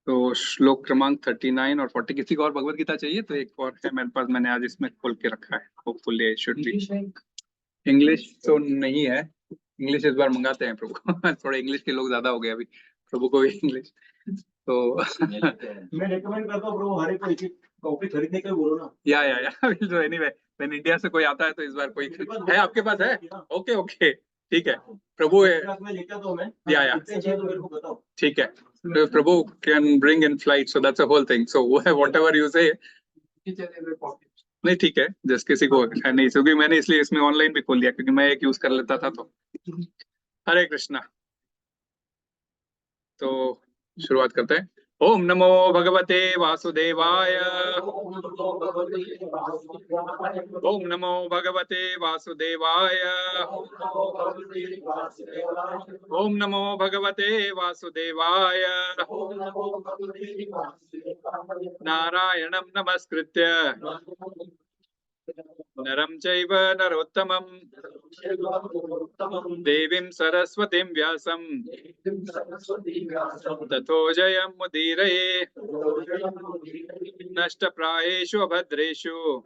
तो श्लोक क्रमांक 39 और 40। किसी को और भगवत गीता चाहिए तो एक और है मेरे पास, मैंने आज इसमें खोल के रखा है। Hopefully should be. इंग्लिश तो नहीं है, इंग्लिश इस बार मंगाते हैं प्रभु को। थोड़े इंग्लिश के लोग ज्यादा हो गए अभी, प्रभु को भी इंग्लिश तो मैं रिकमेंड करता हूँ प्रभु, हर एक को एक कॉपी खरीदने के लिए बोलो ना। या तो एनीवे व्हेन इंडिया से कोई आता है तो इस बार कोई है आपके पास है? ओके ओके ठीक है प्रभु है। मैं लेता तो मैं या तो मेरे को बताओ। ठीक है, Prabhu can bring in flight, so that's a whole thing. So whatever you say नहीं ठीक है, जस्ट किसी को है नहीं, क्योंकि मैंने इसलिए इसमें ऑनलाइन भी खोल दिया क्योंकि मैं एक यूज कर लेता था। तो हरे कृष्णा। तो शुरुआत करते हैं। ओम नमो भगवते वासुदेवाय। ओम नमो भगवते वासुदेवाय। ओम नमो भगवते वासुदेवाय। नारायणं नमस्कृत्य नरं चैव नरोत्तमं देवीं सरस्वतीं व्यासं ततो जयमुदीरये नष्टप्रायेषु अभद्रेषु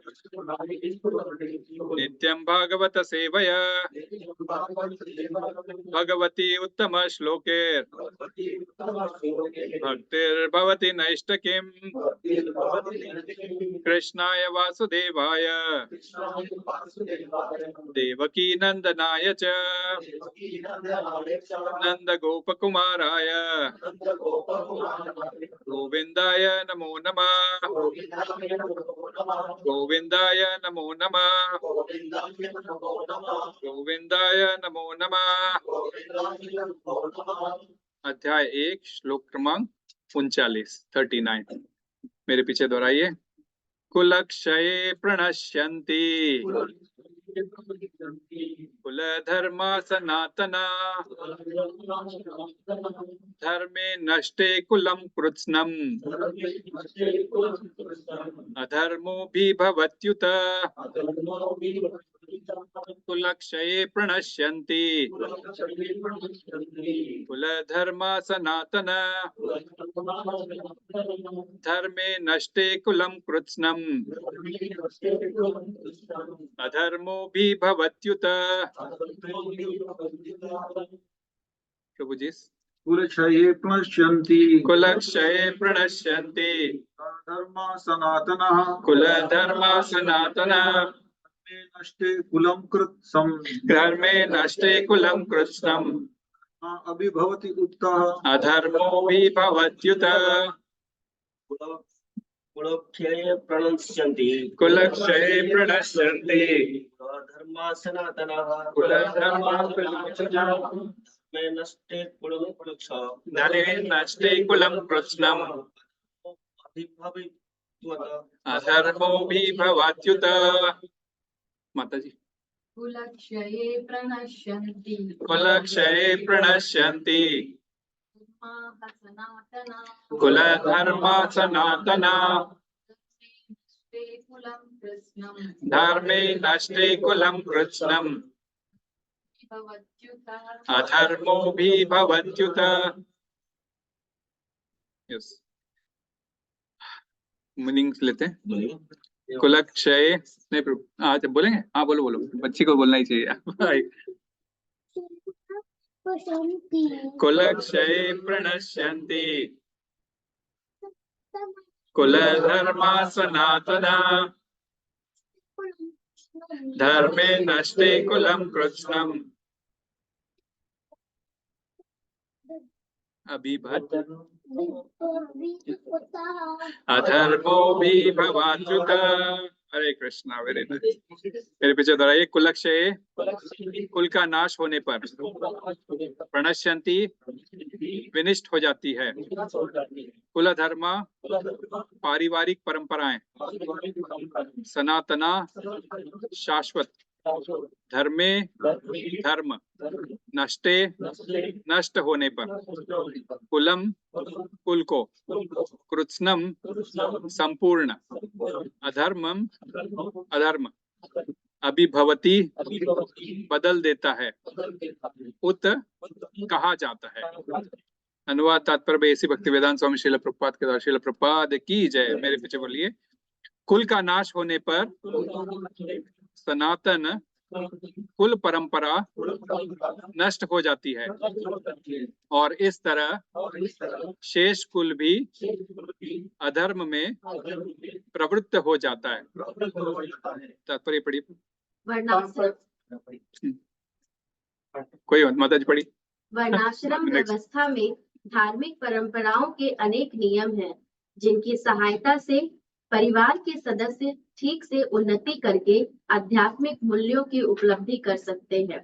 नित्यं भागवत सेवया भगवती उत्तम श्लोके भक्तिर्भवति नैष्टकिं कृष्णाय वासुदेवाय देवकी नंदनाय च नंद गोपकुमाराय गोविंदाय नमो नमः। गोविंदाय नमो नमः। गोविंदाय नमो नमः। अध्याय 1 श्लोक क्रमांक 39 मेरे पीछे दोहराइए। कुलक्षये प्रणश्यन्ति कुलधर्मा सनातना धर्मे नष्टे कुलं कृत्स्नम् अधर्मोऽभिभवत्युत। कुलक्षये प्रणश्यन्ति कुलधर्मा सनातना धर्मे नष्टे कुलं कृत्स्नम् अधर्मोऽभिभवत्युत। प्रभु जी। कुलक्षये प्रणश्यन्ति कुलक्षये प्रणश्यन्ति धर्मा सनातनः कुलधर्मा सनातनः नष्टे कुलं कृत्स्नम् धर्मे नष्टे कुलं कृत्स्नम् अभिभवति उत्तः अधर्मोऽभिभवत्युत। कुलक्षये प्रणश्यन्ति कुलक्षये प्रणश्यन्ति धर्मा सनातनः कुलधर्मा सनातनः धर्मे नष्टे कुलं कृत्स्नम् धर्मे नष्टे कुलं कृत्स्नम् अधर्मोऽभिभवत्युत। माता जी। कुलक्षये प्रणश्यन्ति कुलक्षये प्रणश्यन्ति धर्माः सनातनाः कुलधर्मा सनातनः नष्टे कुलं कृत्स्नम् धर्मे नष्टे कुलं कृत्स्नम् भवत्युत अधर्मोऽभिभवत्युत। यस, मीनिंग्स लेते हैं। कुलक्षय नहीं प्रभु, अच्छा बोलेंगे? हाँ बोलो बोलो, बच्ची को बोलना ही चाहिए। कुलक्षय प्रणश्यन्ति कुलधर्मा सनातना धर्मे नष्टे कुलं कृत्स्नम् अधर्मोऽभिभवत्युत। हरे कृष्णा। Very nice. मेरे पीछे दोहराइए। कुलक्षय कुल का नाश होने पर, प्रणश्यन्ति विनिष्ट हो जाती है, कुल धर्मा पारिवारिक परंपराएं, सनातना शाश्वत, धर्मे धर्म, नष्टे नष्ट होने पर, कुलम कुल को, कृत्स्नम संपूर्ण, अधर्मम अधर्म, अभिभवती बदल देता है, उत कहा जाता है। अनुवाद तात्पर्य ऐसी भक्ति वेदांत स्वामी श्रील प्रभुपाद के द्वारा। श्रील प्रभुपाद की जय। मेरे पीछे बोलिए। कुल का नाश होने पर सनातन कुल परंपरा नष्ट हो जाती है और इस तरह शेष कुल भी अधर्म में प्रवृत्त हो जाता है। तात्पर्य पढ़िए। वर्णाश्रम कोई माता जी पढ़ी। वर्णाश्रम Next. व्यवस्था में धार्मिक परंपराओं के अनेक नियम हैं, जिनकी सहायता से परिवार के सदस्य ठीक से उन्नति करके आध्यात्मिक मूल्यों की उपलब्धि कर सकते हैं।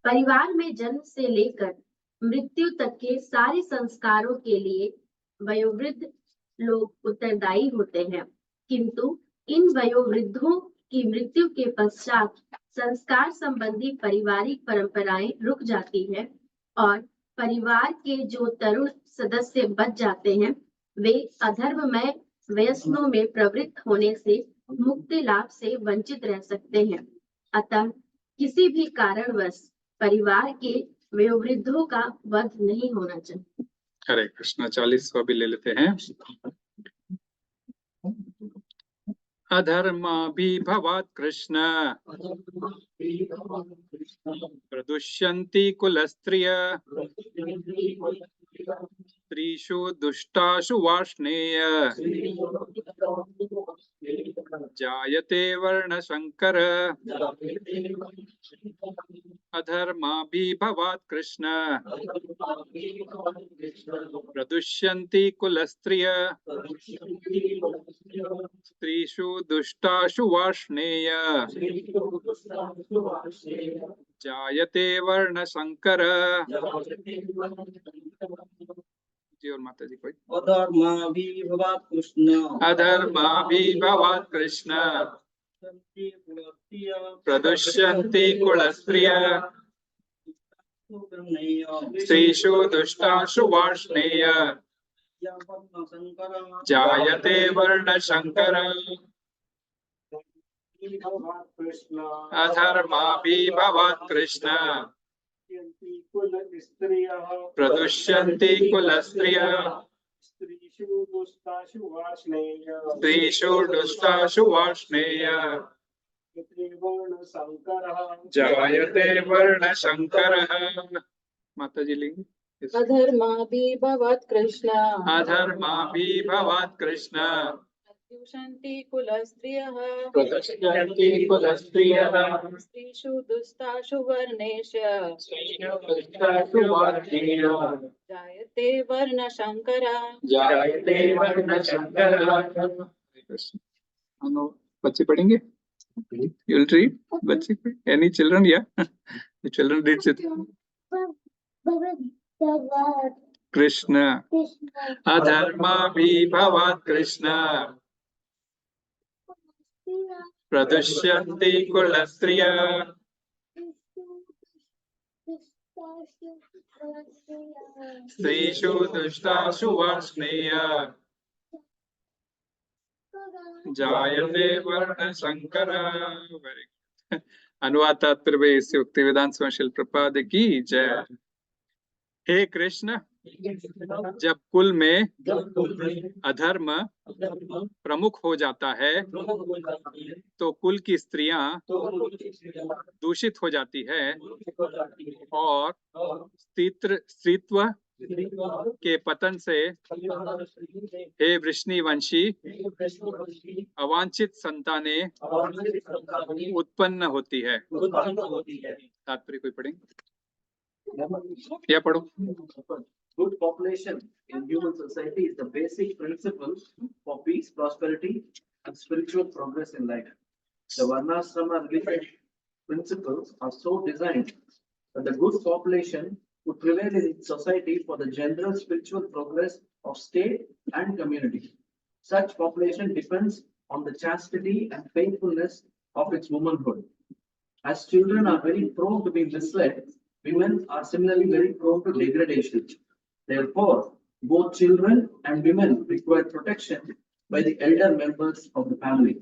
परिवार में जन्म से लेकर मृत्यु तक के सारे संस्कारों के लिए वयोवृद्ध लोग उत्तरदायी होते हैं, किंतु इन वयोवृद्धों की मृत्यु के पश्चात संस्कार संबंधी पारिवारिक परंपराएं रुक जाती हैं और परिवार के जो तरुण सदस्य बच जाते हैं वे अधर्ममय व्यसनों में प्रवृत्त होने से मुक्ति लाभ से वंचित रह सकते हैं। अतः किसी भी कारणवश परिवार के वयोवृद्धों का वध नहीं होना चाहिए। हरे कृष्ण। 40वां भी ले लेते हैं। अधर्माभिभवात् कृष्ण प्रदुष्यन्ति कुलस्त्रिय स्त्रीषु दुष्टासु वार्ष्णेय जायते वर्णशंकर। अधर्माभिभवात् कृष्ण प्रदुष्यन्ति कुलस्त्रिय स्त्रीषु दुष्टासु वार्ष्णेय जायते वर्णशंकर। जी और माता जी कोई। अधर्माभिभवात् कृष्ण अधर्माभिभवात् कृष्ण प्रदुष्यन्ति कुलस्त्रिय स्त्रीषु दुष्टासु वार्ष्णेय जायते वर्णशंकर। अधर्माभिभवात् कृष्ण प्रदुष्यन्ति कुलस्त्रियः स्त्रीषु दुष्टासु वार्ष्णेय जायते वर्णशंकरः। माता जी लेंगे। अधर्माभिभवात् कृष्ण अधर्माभिभवात् कृष्ण प्रदुष्यन्ति कुलस्त्रियः प्रदुष्यन्ति कुलस्त्रियः स्त्रीषु दुस्तासु वर्णेषु जायते वर्णशंकरः। जायते वर्णशंकरः। बच्चे पढ़ेंगे। You will read. बच्चे any children? Yeah. The children read it. Krishna अधर्माभिभवात् Krishna प्रदुष्यन्ति कुलस्त्रियः स्त्रीषु दुष्टासु वार्ष्णेय जायते वर्णशंकरः। अनुवाद तात्पर्य इससे उक्ति वेदांत स्वामी श्रील प्रभुपाद की जय। हे कृष्ण, जब कुल में अधर्म प्रमुख हो जाता है तो कुल की स्त्रियां दूषित हो जाती है और स्त्रीत्व के पतन से हे वृष्णिवंशी अवांछित संतानें उत्पन्न होती है। तात्पर्य कोई पढ़ेंगे या पढ़ो। Good population in human society is the basic principle for peace, prosperity, and spiritual progress in life. The Varnashrama related principles are so designed that the good population would prevail in society for the general spiritual progress of state and community. Such population depends on the chastity and faithfulness of its womanhood. As children are very prone to be misled, women are similarly very prone to degradation. Therefore, both children and women require protection by the elder members of the family.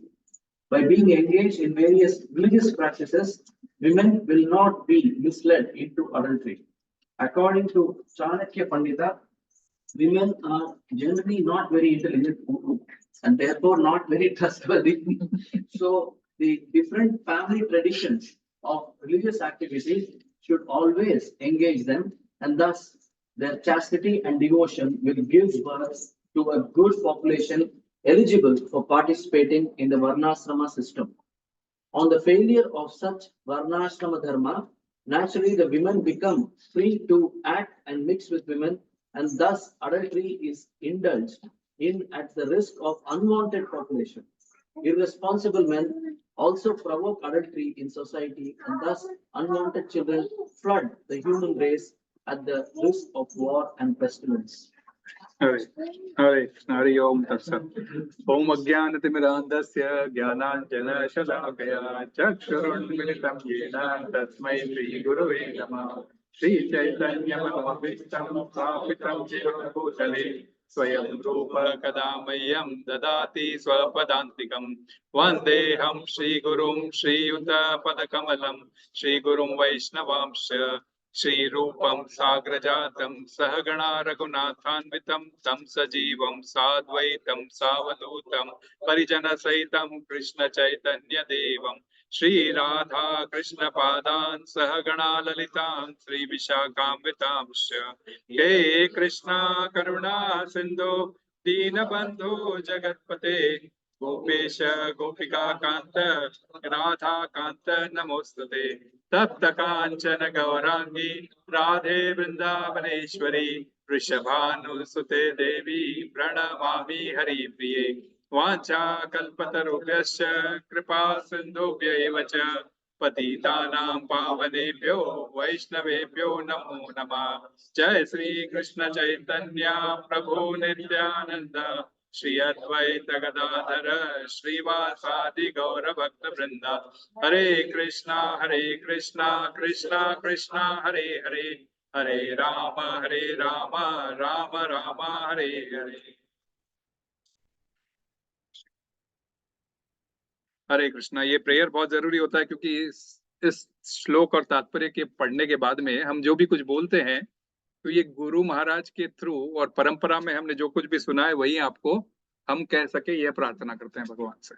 By being engaged in various religious practices, women will not be misled into adultery. According to Chanakya Pandita, women are generally not very intelligent and therefore not very trustworthy. So the different family traditions of religious activities should always engage them, and thus their chastity and devotion will give birth to a good population eligible for participating in the Varnasrama system. On the failure of such Varnashrama dharma, naturally the women become free to act and mix with women, and thus adultery is indulged in at the risk of unwanted population. Irresponsible men also provoke adultery in society, and thus unwanted children flood the human race at the risk of war and pestilence. Hare Hare Hari ओम तत्सत् ओम अज्ञानतिमिरान्धस्य ज्ञानाञ्जनशलाकया चक्षुरुन्मिलितं येन तस्मै श्रीगुरवे नमः श्रीचैतन्यमनोभीष्टं स्थापितं येन भूतले स्वयं रूप कदा मह्यं ददाति स्वपदान्तिकं वन्देऽहं श्रीगुरुं श्रीयुतपदकमलं श्रीगुरुं वैष्णवांश्च श्रीरूपं साग्रजातं सहगणा रघुनाथान्वितं तं सजीवं साद्वैतं सावधूतं परिजनसहितं कृष्ण चैतन्य देवं श्री राधा कृष्ण पादान् सहगणा ललितां श्री विशाखान्वितांश्च हे कृष्णा करुणा सिन्धो दीनबन्धो जगत्पते गोपेश गोपिका कांत राधा कांत नमोस्तुते तप्त कांचन गौरांगी राधे वृंदावनेश्वरी वृषभानुसुते देवी प्रणमामि हरिप्रिये वाचा कल्पतरुभ्यश्च कृपा सिन्धुभ्य एव च पतितानां पावनेभ्यो वैष्णवेभ्यो नमो नमः। जय श्री कृष्ण चैतन्य प्रभु नित्यानंद श्री अद्वैत गदाधर श्रीवासादि गौर भक्त वृंद हरे कृष्णा कृष्णा कृष्णा हरे हरे हरे राम राम राम हरे हरे। हरे कृष्णा। ये प्रेयर बहुत जरूरी होता है क्योंकि इस श्लोक और तात्पर्य के पढ़ने के बाद में हम जो भी कुछ बोलते हैं तो ये गुरु महाराज के थ्रू और परंपरा में हमने जो कुछ भी सुना है वही आपको हम कह सके, यह प्रार्थना करते हैं भगवान से,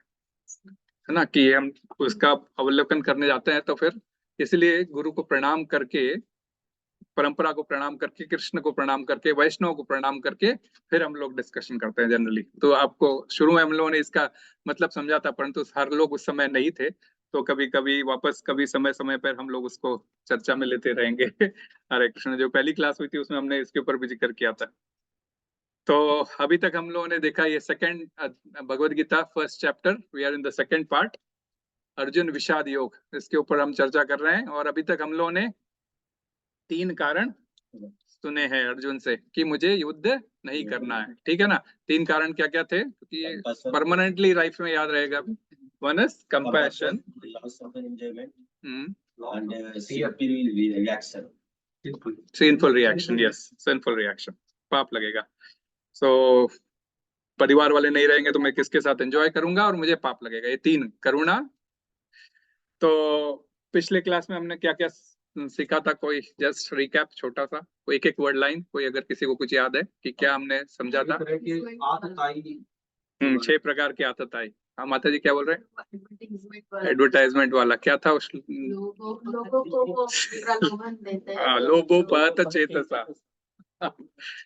है ना, कि हम उसका अवलोकन करने जाते हैं। तो फिर इसलिए गुरु को प्रणाम करके, परंपरा को प्रणाम करके, कृष्ण को प्रणाम करके, वैष्णव को प्रणाम करके फिर हम लोग डिस्कशन करते हैं जनरली। तो आपको शुरू में हम लोगों ने इसका मतलब समझा था, परंतु हर लोग उस समय नहीं थे, तो कभी कभी वापस कभी समय समय पर हम लोग उसको चर्चा में लेते रहेंगे। हरे कृष्ण। जो पहली क्लास हुई थी उसमें हमने इसके ऊपर भी जिक्र किया था। तो अभी तक हम लोगों ने देखा ये second Bhagavad Gita first chapter, we are in the second part, Arjuna Vishada Yoga, इसके ऊपर हम चर्चा कर रहे हैं। और अभी तक हम लोगों ने 3 कारण सुने हैं अर्जुन से कि मुझे युद्ध नहीं करना है, ठीक है ना। 3 कारण क्या क्या थे, क्योंकि परमानेंटली लाइफ में याद रहेगा। One is compassion, sinful reaction, yes, sinful reaction, पाप लगेगा। सो परिवार वाले नहीं रहेंगे तो मैं किसके साथ एंजॉय करूंगा और मुझे पाप लगेगा। ये 3, करुणा। तो पिछले क्लास में हमने क्या क्या सीखा था, कोई जस्ट रिकैप छोटा सा, कोई एक वर्ड लाइन, कोई अगर किसी को कुछ याद है कि क्या हमने समझा था। 6 प्रकार की आतताई। हाँ माता जी क्या बोल रहे हैं? एडवर्टाइजमेंट वाला क्या था उस लोगों को प्रलोभन देते हैं। लोभोपहत चेतसा,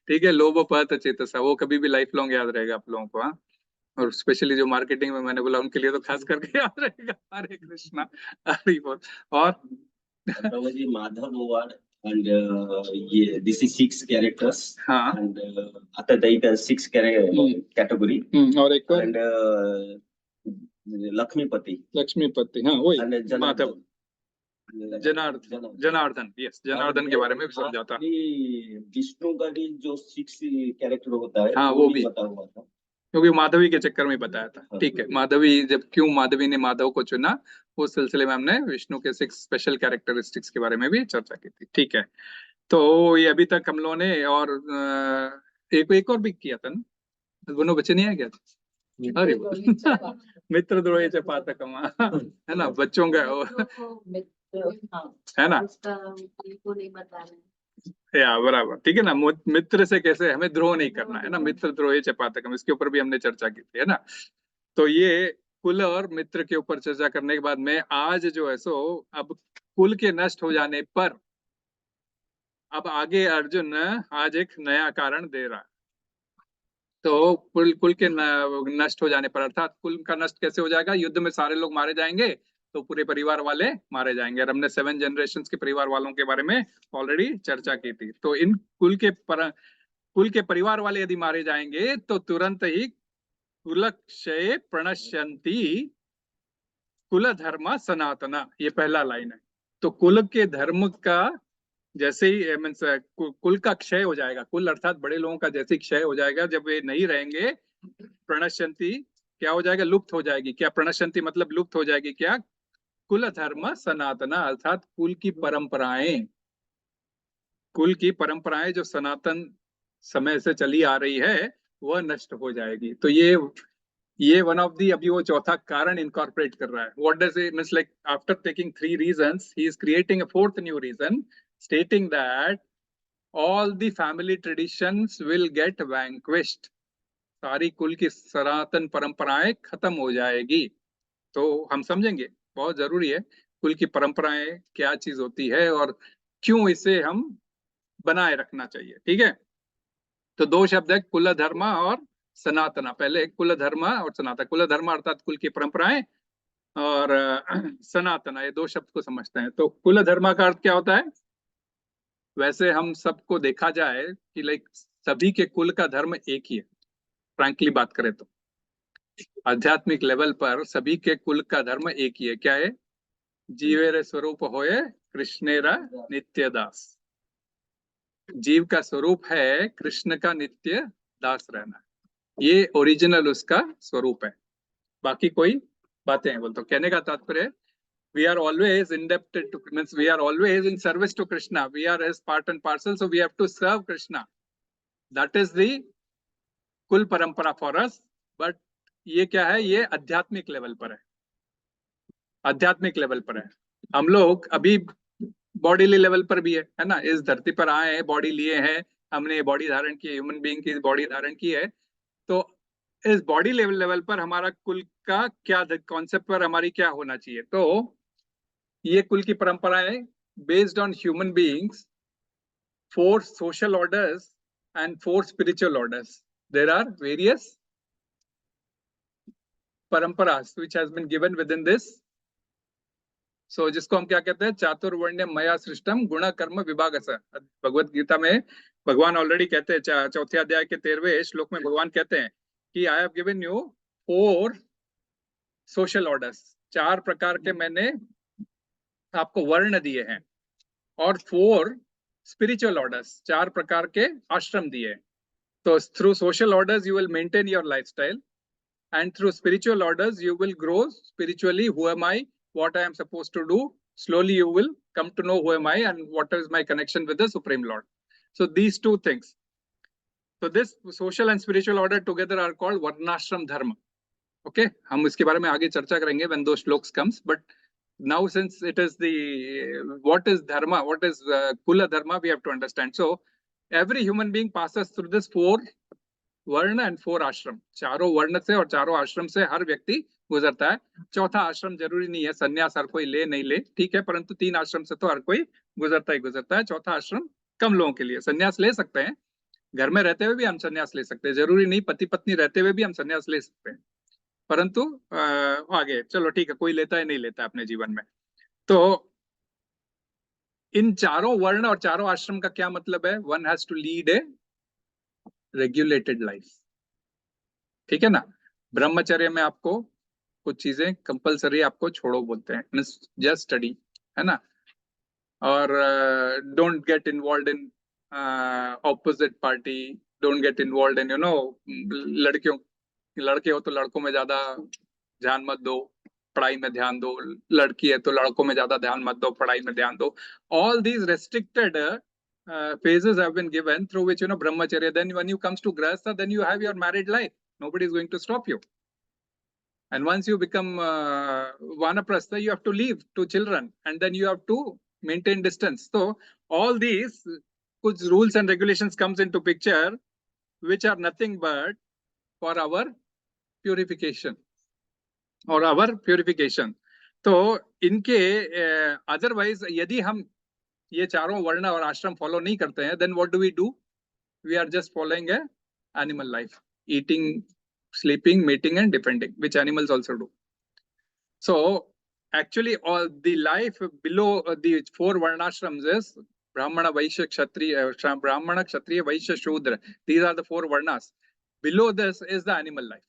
ठीक है, लोभोपहत चेतसा, वो कभी भी लाइफ लॉन्ग याद रहेगा आप लोगों को। हाँ, और स्पेशली जो मार्केटिंग में मैंने बोला उनके लिए तो खास करके याद रहेगा। हरे कृष्णा, हरि बोल। और Madhav ओवाड and this is 6 characters. हाँ, and Atataita 6 category. और एक और and लक्ष्मीपति, हाँ वही, and माधव, जनार्दन, यस, जनार्दन के बारे में भी समझा था। विष्णु का भी जो 6 कैरेक्टर होता है, हाँ वो भी बता हुआ था, क्योंकि माधवी के चक्कर में बताया था। ठीक है, माधवी, जब क्यों माधवी ने माधव को चुना, उस सिलसिले में हमने विष्णु के 6 स्पेशल कैरेक्टरिस्टिक्स के बारे में भी चर्चा की थी। ठीक है, तो ये अभी तक हम लोगों ने, और एक और भी किया था ना, दोनों बच्चे नहीं आए क्या? अरे मित्र द्रोही च पातकम, है ना, बच्चों का है ना, उसका उनको नहीं बताना है। या बराबर, ठीक है ना। मित्र से कैसे हमें द्रोह नहीं करना है ना, मित्र द्रोही च पातकम, इसके ऊपर भी हमने चर्चा की थी, है ना। तो ये कुल और मित्र के ऊपर चर्चा करने के बाद में आज जो है सो अब कुल के नष्ट हो जाने पर अब आगे अर्जुन आज एक नया कारण दे रहा है। तो कुल कुल के नष्ट हो जाने पर, अर्थात कुल का नष्ट कैसे हो जाएगा, युद्ध में सारे लोग मारे जाएंगे तो पूरे परिवार वाले मारे जाएंगे। और हमने 7 जनरेशंस के परिवार वालों के बारे में ऑलरेडी चर्चा की थी। तो इन कुल के परिवार वाले यदि मारे जाएंगे तो तुरंत ही कुलक्षये प्रणश्यन्ति कुल धर्म सनातना, ये पहला लाइन है। तो कुल के धर्म का जैसे ही मीन्स कुल का क्षय हो जाएगा, कुल अर्थात बड़े लोगों का जैसे क्षय हो जाएगा, जब वे नहीं रहेंगे, प्रणश्यंती क्या हो जाएगा, लुप्त हो जाएगी। क्या प्रणश्यंती मतलब लुप्त हो जाएगी, क्या, कुल धर्म सनातना, अर्थात कुल की परंपराएं जो सनातन समय से चली आ रही है वह नष्ट हो जाएगी। तो ये वन ऑफ दी, अभी वो चौथा कारण इनकॉर्पोरेट कर रहा है। What does it means, like after taking 3 reasons he is creating a 4th new reason, stating that all the family traditions will get vanquished, सारी कुल की सनातन परंपराएं खत्म हो जाएगी। तो हम समझेंगे, बहुत जरूरी है कुल की परंपराएं क्या चीज होती है और क्यों इसे हम बनाए रखना चाहिए, ठीक है। तो 2 शब्द है, कुल धर्म और सनातना। पहले कुल धर्म और सनातन, कुल धर्म अर्थात कुल की परंपराएं, और सनातना, ये 2 शब्द को समझते हैं। तो कुल धर्म का अर्थ क्या होता है, वैसे हम सबको देखा जाए कि लाइक सभी के कुल का धर्म एक ही है, फ्रैंकली बात करें तो आध्यात्मिक लेवल पर सभी के कुल का धर्म एक ही है। क्या है, जीवेरे स्वरूप होए कृष्णेरा नित्य दास, जीव का स्वरूप है कृष्ण का नित्य दास रहना, ये ओरिजिनल उसका स्वरूप है। बाकी कोई बातें हैं बोल, तो कहने का तात्पर्य, we are always indebted to, means we are always in service to Krishna, we are his part and parcel, so we have to serve Krishna, that is the कुल परंपरा for us। but ये क्या है, ये आध्यात्मिक level पर है, आध्यात्मिक लेवल पर है। हम लोग अभी बॉडीली लेवल पर भी है ना, इस धरती पर आए हैं, बॉडी लिए हैं, हमने बॉडी धारण की, ह्यूमन बीइंग की बॉडी धारण की है। तो इस बॉडी लेवल पर हमारा कुल का क्या कॉन्सेप्ट पर हमारी क्या होना चाहिए, तो ये कुल की परंपराएं based on human beings, 4 social orders and 4 spiritual orders. There are various paramparas which has been given within this. So जिसको हम क्या कहते हैं, चातुर्वर्ण्यम मया सृष्टम गुण कर्म विभागस। भगवत गीता में भगवान ऑलरेडी कहते हैं, 4थे अध्याय के 13वें श्लोक में भगवान कहते हैं कि I have given you 4 social orders, 4 प्रकार के मैंने आपको वर्ण दिए हैं, और 4 स्पिरिचुअल ऑर्डर्स, 4 प्रकार के आश्रम दिए। तो through social orders you will maintain your lifestyle, and through spiritual orders you will grow spiritually. Who am I, what I am supposed to do, slowly you will come to know who am I and what is my connection with the Supreme Lord. So these 2 things, so this social and spiritual order together are called varnashram dharma. Okay, हम इसके बारे में आगे चर्चा करेंगे when those shloks comes, but now since it is the what is dharma, what is kula dharma, we have to understand. So every human being passes through this 4 वर्ण and 4 आश्रम, 4 वर्ण से और 4 आश्रम से हर व्यक्ति गुजरता है। चौथा आश्रम जरूरी नहीं है, सन्यास हर कोई ले नहीं ले, ठीक है, परंतु 3 आश्रम से तो हर कोई गुजरता ही गुजरता है। चौथा आश्रम कम लोगों के लिए, सन्यास ले सकते हैं, घर में रहते हुए भी हम सन्यास ले सकते हैं, जरूरी नहीं पति पत्नी रहते हुए भी हम सन्यास ले सकते हैं, परंतु आगे चलो ठीक है, कोई लेता है नहीं लेता है अपने जीवन में। तो इन 4 वर्ण और 4 आश्रम का क्या मतलब है, one has to lead a regulated life, ठीक है ना। ब्रह्मचर्य में आपको कुछ चीजें कंपलसरी आपको छोड़ो बोलते हैं, जस्ट स्टडी, है ना, और don't get involve in opposite party, don't get involve in लड़के हो तो लड़कों में ज्यादा ध्यान मत दो, पढ़ाई में ध्यान दो, लड़की है तो लड़कों में ज्यादा ध्यान मत दो, पढ़ाई में ध्यान दो। All these restricted phases have been given through which brahmacharya, then when you comes to grahastha, then you have your married life, nobody is going to stop you, And once you become vanaprastha, you have to leave to children, and then you have to maintain distance. So all these kuch rules and regulations comes into picture, which are nothing but for our purification or our purification. तो इनके otherwise यदि हम ये चारों वर्ण और आश्रम follow नहीं करते हैं, then what do? We are just following a animal life, eating, sleeping, mating, and depending, which animals also do. So actually, all the life below the 4 varnashrams is Brahmana, Vaishya, Kshatriya, Brahmana, Kshatriya, Vaishya, Shudra. These are the 4 varnas. Below this is the animal life.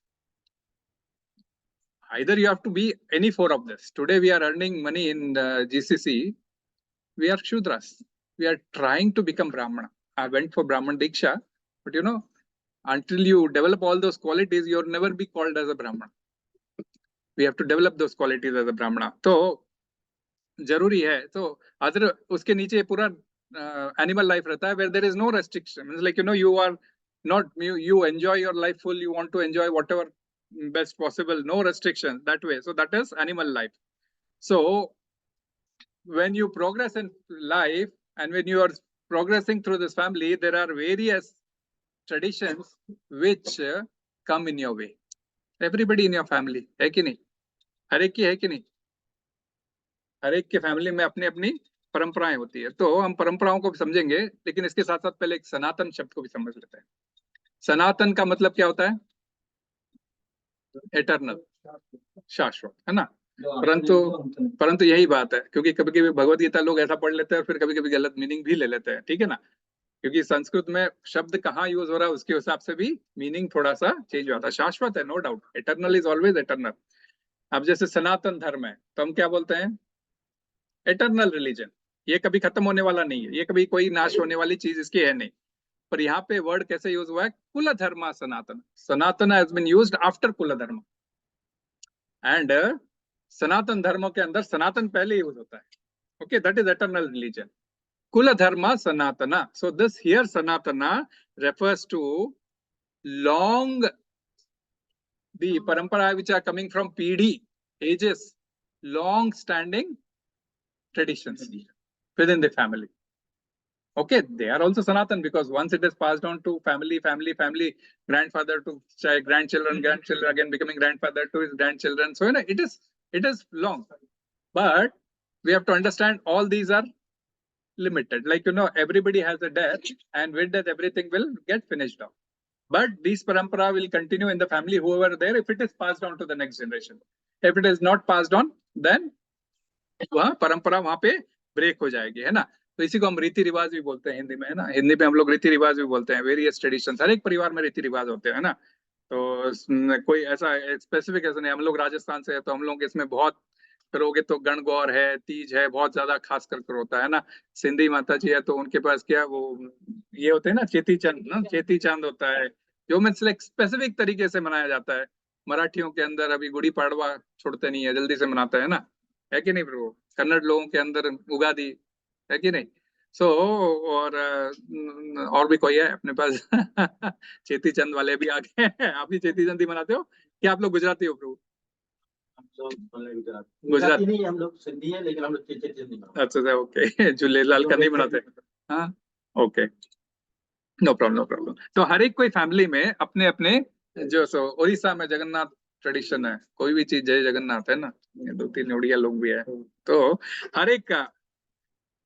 Either you have to be any 4 of this. Today we are earning money in GCC. We are Shudras. We are trying to become Brahmana. I went for Brahman Diksha, but you know, until you develop all those qualities, you'll never be called as a Brahmana. We have to develop those qualities as a Brahmana. तो जरूरी है. तो other उसके नीचे पूरा animal life रहता है, where there is no restriction. It's like, you know, you are not, you enjoy your life full. You want to enjoy whatever best possible, no restrictions that way. So that is animal life. So when you progress in life and when you are progressing through this family, there are various traditions which come in your way. Everybody in your family, है कि नहीं? हर एक की है कि नहीं? हर एक के फैमिली में अपनी अपनी परंपराएं होती है. तो हम परंपराओं को भी समझेंगे, लेकिन इसके साथ साथ पहले एक सनातन शब्द को भी समझ लेते हैं. सनातन का मतलब क्या होता है? एटर्नल, शाश्वत, है ना? परंतु यही बात है, क्योंकि कभी कभी भगवद गीता लोग ऐसा पढ़ लेते हैं और फिर कभी कभी गलत मीनिंग भी ले लेते हैं. ठीक है ना? क्योंकि संस्कृत में शब्द कहाँ यूज हो रहा है उसके हिसाब से भी मीनिंग थोड़ा सा चेंज होता है. शाश्वत है, no doubt. Eternal is always eternal. अब जैसे सनातन धर्म है, तो हम क्या बोलते हैं? Eternal religion. ये कभी खत्म होने वाला नहीं है, ये कभी कोई नाश होने वाली चीज इसकी है नहीं. पर यहाँ पे वर्ड कैसे यूज हुआ है? कुल धर्म सनातन. सनातन हैज बीन यूज्ड आफ्टर कुल धर्म. एंड सनातन धर्मों के अंदर सनातन पहले यूज होता है. Okay, that is eternal religion. Kula Dharma Sanatana. So this here Sanatana refers to long, the parampara which are coming from PD, ages, long standing traditions within the family. Okay, they are also Sanatan because once it is passed on to family, grandfather to grandchildren, again becoming grandfather to his grandchildren. So you know, it is long. But we have to understand all these are limited. Like, you know, everybody has a death, and with that everything will get finished off. But this parampara will continue in the family, whoever there, if it is passed on to the next generation. If it is not passed on, then वह परंपरा वहां पे break हो जाएगी, है ना? तो इसी को हम रीति रिवाज भी बोलते हैं हिंदी में, है ना? हिंदी में हम लोग रीति रिवाज भी बोलते हैं. वेरियस ट्रेडिशंस, हर एक परिवार में रीति रिवाज होते हैं, है ना? तो कोई ऐसा स्पेसिफिक ऐसा नहीं. हम लोग राजस्थान से है, तो हम लोग इसमें बहुत करोगे तो गणगौर है, तीज है, बहुत ज्यादा खास कर होता है ना. सिंधी माता जी है, तो उनके पास क्या वो ये होते हैं ना, चेती चंद ना, चेती चांद होता है, जो मीन्स लाइक स्पेसिफिक तरीके से मनाया जाता है. मराठियों के अंदर अभी गुड़ी पाड़वा छोड़ते नहीं है, जल्दी से मनाता है ना, है कि नहीं प्रभु? कन्नड़ लोगों के अंदर उगादी, है कि नहीं? सो और भी कोई है अपने पास चेती चंद वाले भी आ गए हैं. आप भी चेती चंद ही मनाते हो क्या? आप लोग गुजराती हो प्रभु? गुजराती नहीं, हम लोग सिंधी हैं, लेकिन हम लोग चेती चंद नहीं मनाते. अच्छा, ओके. झूलेलाल का नहीं मनाते? हाँ, ओके, नो प्रॉब्लम. तो हर एक कोई फैमिली में अपने अपने जो उड़ीसा में जगन्नाथ ट्रेडिशन है, कोई भी चीज जय जगन्नाथ है ना, 2-3 उड़िया लोग भी है. तो हर एक का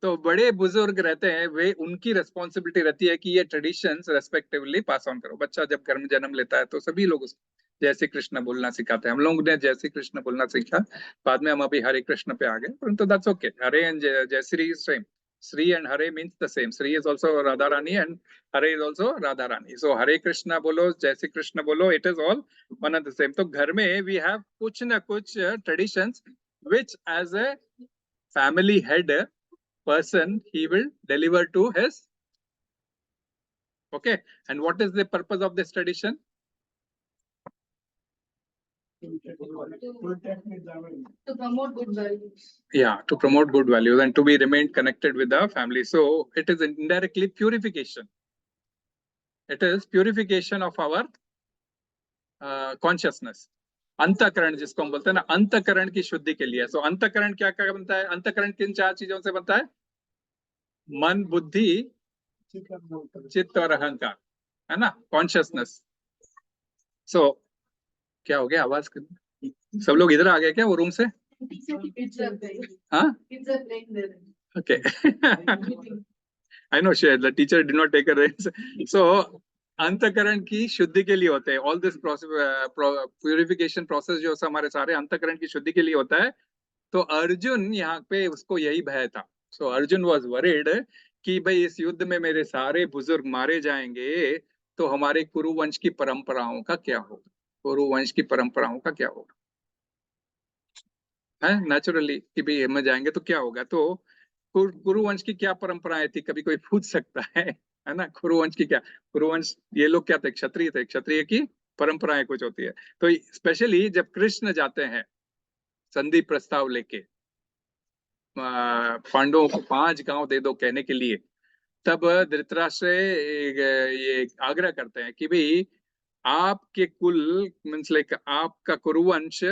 तो बड़े बुजुर्ग रहते हैं, वे उनकी रिस्पॉन्सिबिलिटी रहती है कि ये ट्रेडिशंस रेस्पेक्टिवली पास ऑन करो. बच्चा जब घर में जन्म लेता है तो सभी लोग उसको जय श्री कृष्ण बोलना सिखाते हैं. हम लोग ने जय श्री कृष्ण बोलना सीखा, बाद में हम अभी हरे कृष्ण पे आ गए, परंतु दैट्स ओके. हरे एंड जय Shri is same. Sri and Hare means the same. Sri is also Radharani and Hare is also Radharani. So Hare Krishna bolo, Jai Shri Krishna bolo, it is all one and the same. So घर में we have कुछ ना कुछ traditions which as a family head person he will deliver to his. Okay, and what is the purpose of this tradition? To promote good values. Yeah, to promote good values and to be remain connected with the family. So it is indirectly purification. It is purification of our consciousness. अंतःकरण जिसको हम बोलते हैं ना, अंतःकरण की शुद्धि के लिए। सो अंतःकरण क्या क्या बनता है? अंतःकरण किन 4 चीजों से बनता है? मन, बुद्धि, चित्त और अहंकार, है ना, कॉन्शियसनेस। सो क्या हो गया आवाज? सब लोग इधर आ गए क्या वो रूम से? हाँ, okay. I know share the teacher did not take a rest. So अंतःकरण की शुद्धि के लिए होते हैं ऑल दिस प्यूरिफिकेशन प्रोसेस, जो हमारे सारे अंतःकरण की शुद्धि के लिए होता है। तो अर्जुन यहाँ पे उसको यही भय था। सो अर्जुन वाज वरीड कि भाई इस युद्ध में मेरे सारे बुजुर्ग मारे जाएंगे तो हमारे कुरुवंश की परंपराओं का क्या होगा? कुरुवंश की परंपराओं का क्या होगा? है नेचुरली कि भाई मर जाएंगे तो क्या होगा। तो कुरुवंश की क्या परंपराएं थी, कभी कोई पूछ सकता है ना? कुरुवंश की क्या, कुरुवंश ये लोग क्या थे? क्षत्रिय थे। क्षत्रिय की परंपराएं कुछ होती है। तो स्पेशली जब कृष्ण जाते हैं संधि प्रस्ताव लेके पांडवों को 5 गांव दे दो कहने के लिए, तब धृतराष्ट्र ये आग्रह करते हैं कि भाई आपके कुल मीन्स लाइक आपका कुरुवंश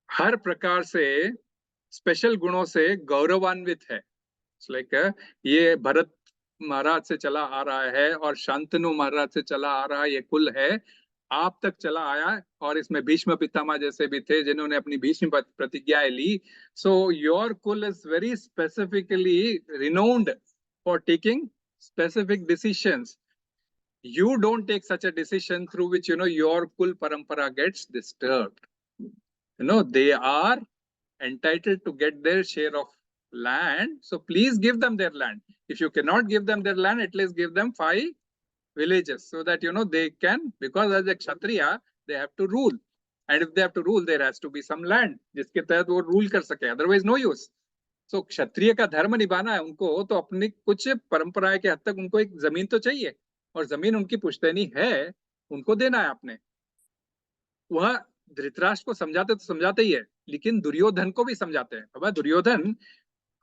हर प्रकार से स्पेशल गुणों से गौरवान्वित है। लाइक ये भरत महाराज से चला आ रहा है और शांतनु महाराज से चला आ रहा ये कुल है, आप तक चला आया। और इसमें भीष्म पितामह जैसे भी थे जिन्होंने अपनी भीष्म प्रतिज्ञाएं ली। सो योर कुल is very specifically renowned for taking specific decisions. You don't take such a decision through which your kul parampara gets disturbed. They are entitled to get their share of land, so please give them their land. If you cannot give them their land, at least give them 5 villages so that they can, because as a kshatriya they have to rule, and if they have to rule there has to be some land जिसके तहत वो rule कर सके, otherwise no use. So क्षत्रिय का धर्म निभाना है उनको, तो अपनी कुछ परंपराएं के हद तक उनको एक जमीन तो चाहिए, और जमीन उनकी पुश्तैनी है, उनको देना है आपने। वह धृतराष्ट्र को समझाते तो समझाते ही है, लेकिन दुर्योधन को भी समझाते हैं। अब दुर्योधन,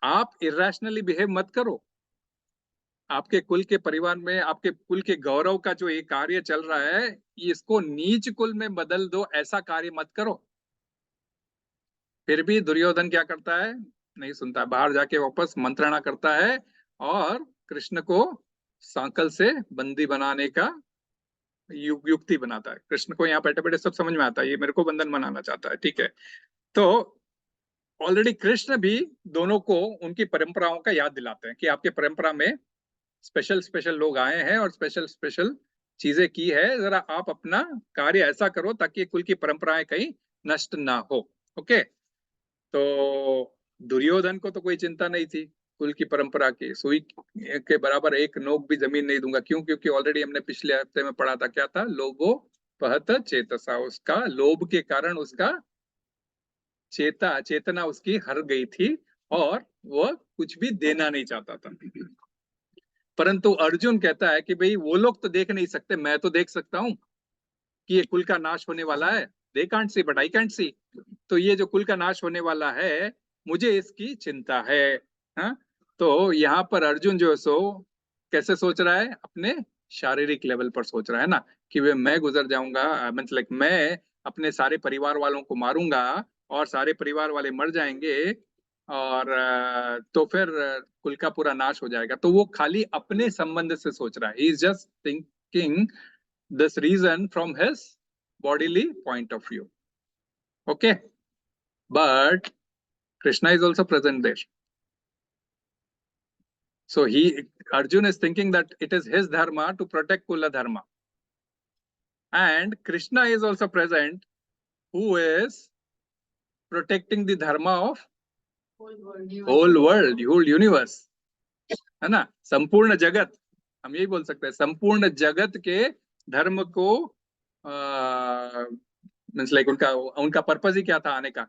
आप इरेशनली बिहेव मत करो। आपके कुल के परिवार में आपके कुल के गौरव का जो ये कार्य चल रहा है, इसको नीच कुल में बदल दो, ऐसा कार्य मत करो। फिर भी दुर्योधन क्या करता है? नहीं सुनता, बाहर जाके वापस मंत्रणा करता है और कृष्ण को सांकल से बंदी बनाने का युक्ति बनाता है। कृष्ण को यहाँ बैठे बैठे सब समझ में आता है, ये मेरे को बंधन बनाना चाहता है, ठीक है। तो ऑलरेडी कृष्ण भी दोनों को उनकी परंपराओं का याद दिलाते हैं कि आपके परंपरा में स्पेशल स्पेशल लोग आए हैं और स्पेशल स्पेशल चीजें की है, जरा आप अपना कार्य ऐसा करो ताकि कुल की परंपराएं कहीं नष्ट ना हो। ओके, तो दुर्योधन को तो कोई चिंता नहीं थी कुल की परंपरा की, सुई के बराबर एक नोक भी जमीन नहीं दूंगा। क्यों? क्योंकि ऑलरेडी हमने पिछले हफ्ते में पढ़ा था, क्या था? लोभो पहत चेतसा, उसका लोभ के कारण उसका चेतना उसकी हर गई थी और वह कुछ भी देना नहीं चाहता था। परंतु अर्जुन कहता है कि भाई वो लोग तो देख नहीं सकते, मैं तो देख सकता हूं कि ये कुल का नाश होने वाला है। They can't see but I can't see. तो ये जो कुल का नाश होने वाला है, मुझे इसकी चिंता है। हा? तो यहाँ पर अर्जुन जो सो कैसे सोच रहा है? अपने शारीरिक लेवल पर सोच रहा है ना, कि वे मैं गुजर जाऊंगा, मतलब मैं अपने सारे परिवार वालों को मारूंगा और सारे परिवार वाले मर जाएंगे और तो फिर कुल का पूरा नाश हो जाएगा। तो वो खाली अपने संबंध से सोच रहा है। He is just thinking this reason from his bodily point of view. Okay, but Krishna is also present there. So Arjun is thinking that it is his dharma to protect Kula dharma, and Krishna is also present, who is protecting the dharma of whole world, whole universe, है ना? संपूर्ण जगत, हम यही बोल सकते हैं, संपूर्ण जगत के धर्म को मीन्स लाइक उनका पर्पज ही क्या था आने का?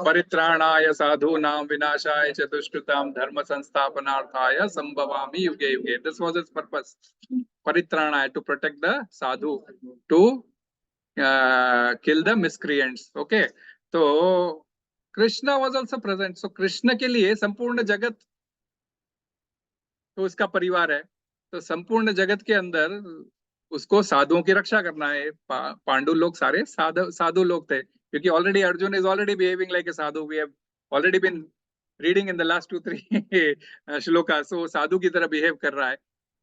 परित्राणाय साधूनां विनाशाय च दुष्कृतां धर्म संस्थापनार्थाय संभवामि युगे युगे। दिस वाज हिज पर्पस, परित्राणाय, to protect the sadhu, to kill the miscreants. Okay, तो Krishna was also present. So Krishna के लिए संपूर्ण जगत तो उसका परिवार है। तो संपूर्ण जगत के अंदर उसको साधुओं की रक्षा करना है। पांडु लोग सारे साधु लोग थे, क्योंकि already Arjun is already behaving like a sadhu. We have already been reading in the last 2-3 shloka. So साधु की तरह बिहेव कर रहा है,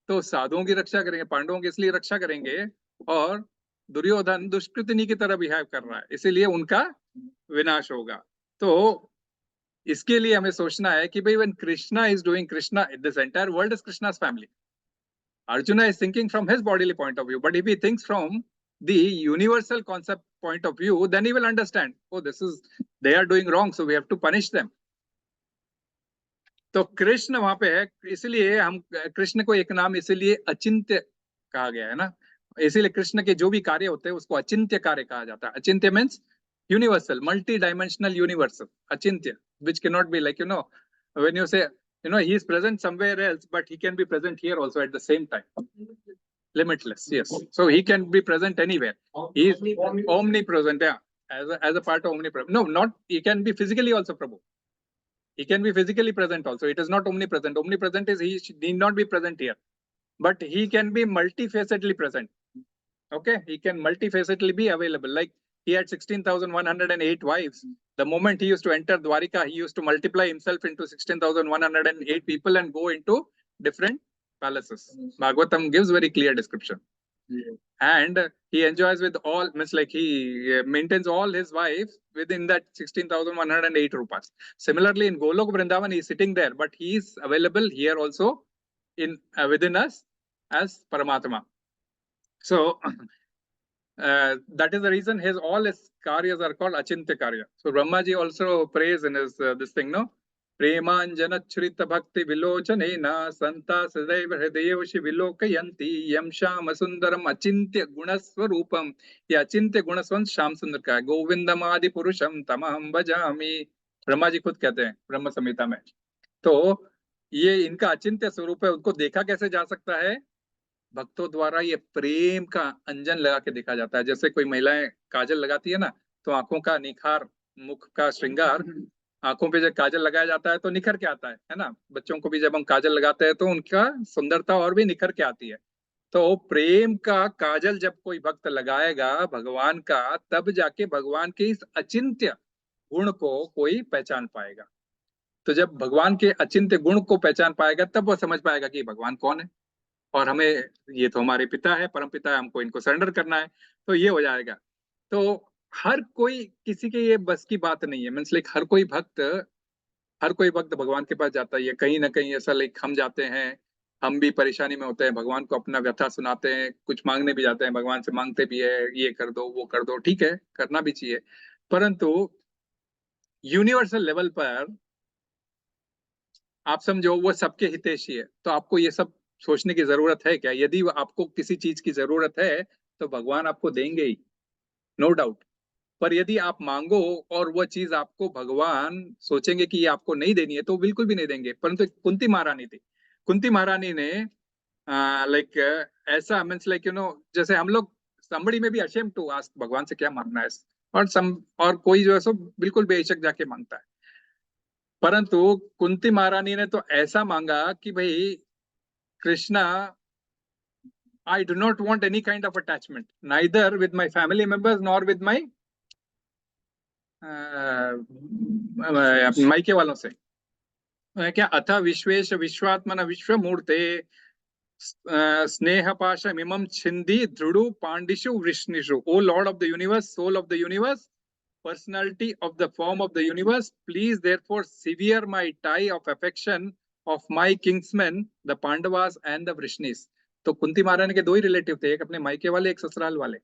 तो साधुओं की रक्षा करेंगे, पांडवों की इसलिए रक्षा करेंगे। और दुर्योधन दुष्कृतिनी की तरह बिहेव कर रहा है, इसीलिए उनका विनाश होगा। तो इसके लिए हमें सोचना है कि भाई when Krishna is doing, Krishna, this entire world is Krishna's family. Arjuna is thinking from his bodily point of view, but if he thinks from the universal concept point of view, then he will understand, oh, they are doing wrong, so we have to punish them. तो कृष्ण वहां पे है, इसलिए हम कृष्ण को एक नाम इसलिए अचिंत्य कहा गया है ना, इसीलिए कृष्ण के जो भी कार्य होते हैं उसको अचिंत्य कार्य कहा जाता है. अचिंत्य means universal, multi dimensional universal. अचिंत्य, which cannot be like, when you say, he is present somewhere else, but he can be present here also at the same time. Limitless, yes. So he can be present anywhere. He is omnipresent, yeah, as a part of omnipresent. No, not, he can be physically also Prabhu. He can be physically present also. It is not omnipresent. Omnipresent is he need not be present here, but he can be multifacetedly present. Okay, he can multifacetedly be available. Like he had 16,108 wives. The moment he used to enter Dwarika, he used to multiply himself into 16,108 people and go into different palaces. Bhagavatam gives very clear description. And he enjoys with all, means like he maintains all his wives within that 16,108 rupees. Similarly, in Golok Vrindavan, he is sitting there, but he is available here also in within us as Paramatma. So that is the reason all his karyas are called Achintya Karya. So Brahmaji also prays in his this thing, no? Premanjana Chrita Bhakti Vilochanena Santa Sadaiva Hridayoshi Vilokayanti Yam Shama Sundaram Achintya Gunaswarupam. ये अचिंत्य गुणस्वरूप श्याम सुंदर का है. गोविंदम आदि पुरुषम तमहम भजामि, ब्रह्मा जी खुद कहते हैं ब्रह्म संहिता में. तो ये इनका अचिंत्य स्वरूप है. उनको देखा कैसे जा सकता है? भक्तों द्वारा ये प्रेम का अंजन लगा के देखा जाता है. जैसे कोई महिलाएं काजल लगाती है ना, तो आंखों का निखार, मुख का श्रृंगार, आंखों पे जब काजल लगाया जाता है तो निखर के आता है ना. बच्चों को भी जब हम काजल लगाते हैं तो उनका सुंदरता और भी निखर के आती है. तो प्रेम का काजल जब कोई भक्त लगाएगा भगवान का, तब जाके भगवान के इस अचिंत्य गुण को कोई पहचान पाएगा. तो जब भगवान के अचिंत्य गुण को पहचान पाएगा तब वो समझ पाएगा कि भगवान कौन है और हमें, ये तो हमारे पिता है, परम पिता है, हमको इनको सरेंडर करना है. तो ये हो जाएगा. तो हर कोई, किसी के ये बस की बात नहीं है. मीन्स लाइक हर कोई भक्त भगवान के पास जाता है. कहीं ना कहीं ऐसा लाइक हम जाते हैं, हम भी परेशानी में होते हैं, भगवान को अपना व्यथा सुनाते हैं, कुछ मांगने भी जाते हैं, भगवान से मांगते भी है, ये कर दो वो कर दो. ठीक है, करना भी चाहिए. परंतु यूनिवर्सल लेवल पर आप समझो वो सबके हितैषी है. तो आपको ये सब सोचने की जरूरत है क्या? यदि आपको किसी चीज की जरूरत है तो भगवान आपको देंगे ही, नो डाउट. पर यदि आप मांगो और वो चीज आपको भगवान सोचेंगे कि ये आपको नहीं देनी है, तो बिल्कुल भी नहीं देंगे. परंतु कुंती महारानी थी, कुंती महारानी ने लाइक ऐसा, मीन्स लाइक जैसे हम लोग somebody में भी ashamed to ask भगवान से क्या मांगना है, और कोई जो है सो बिल्कुल बेहिचक जाके मांगता है. परंतु कुंती महारानी ने तो ऐसा मांगा कि भाई Krishna, I do not want any kind of attachment, neither with my family members nor with my मायके वालों से. क्या अथ विश्वेश विश्वात्मन विश्वमूर्ते स्नेह पाशमिमं छिंदी ध्रुडु पांडिषु वृष्णिषु. O Lord of the universe, soul of the universe, personality of the form of the universe, please therefore sever my tie of affection of my kingsmen, the Pandavas and the Vrishnis. तो कुंती महारानी के दो ही relative थे, एक अपने मायके वाले, एक ससुराल वाले.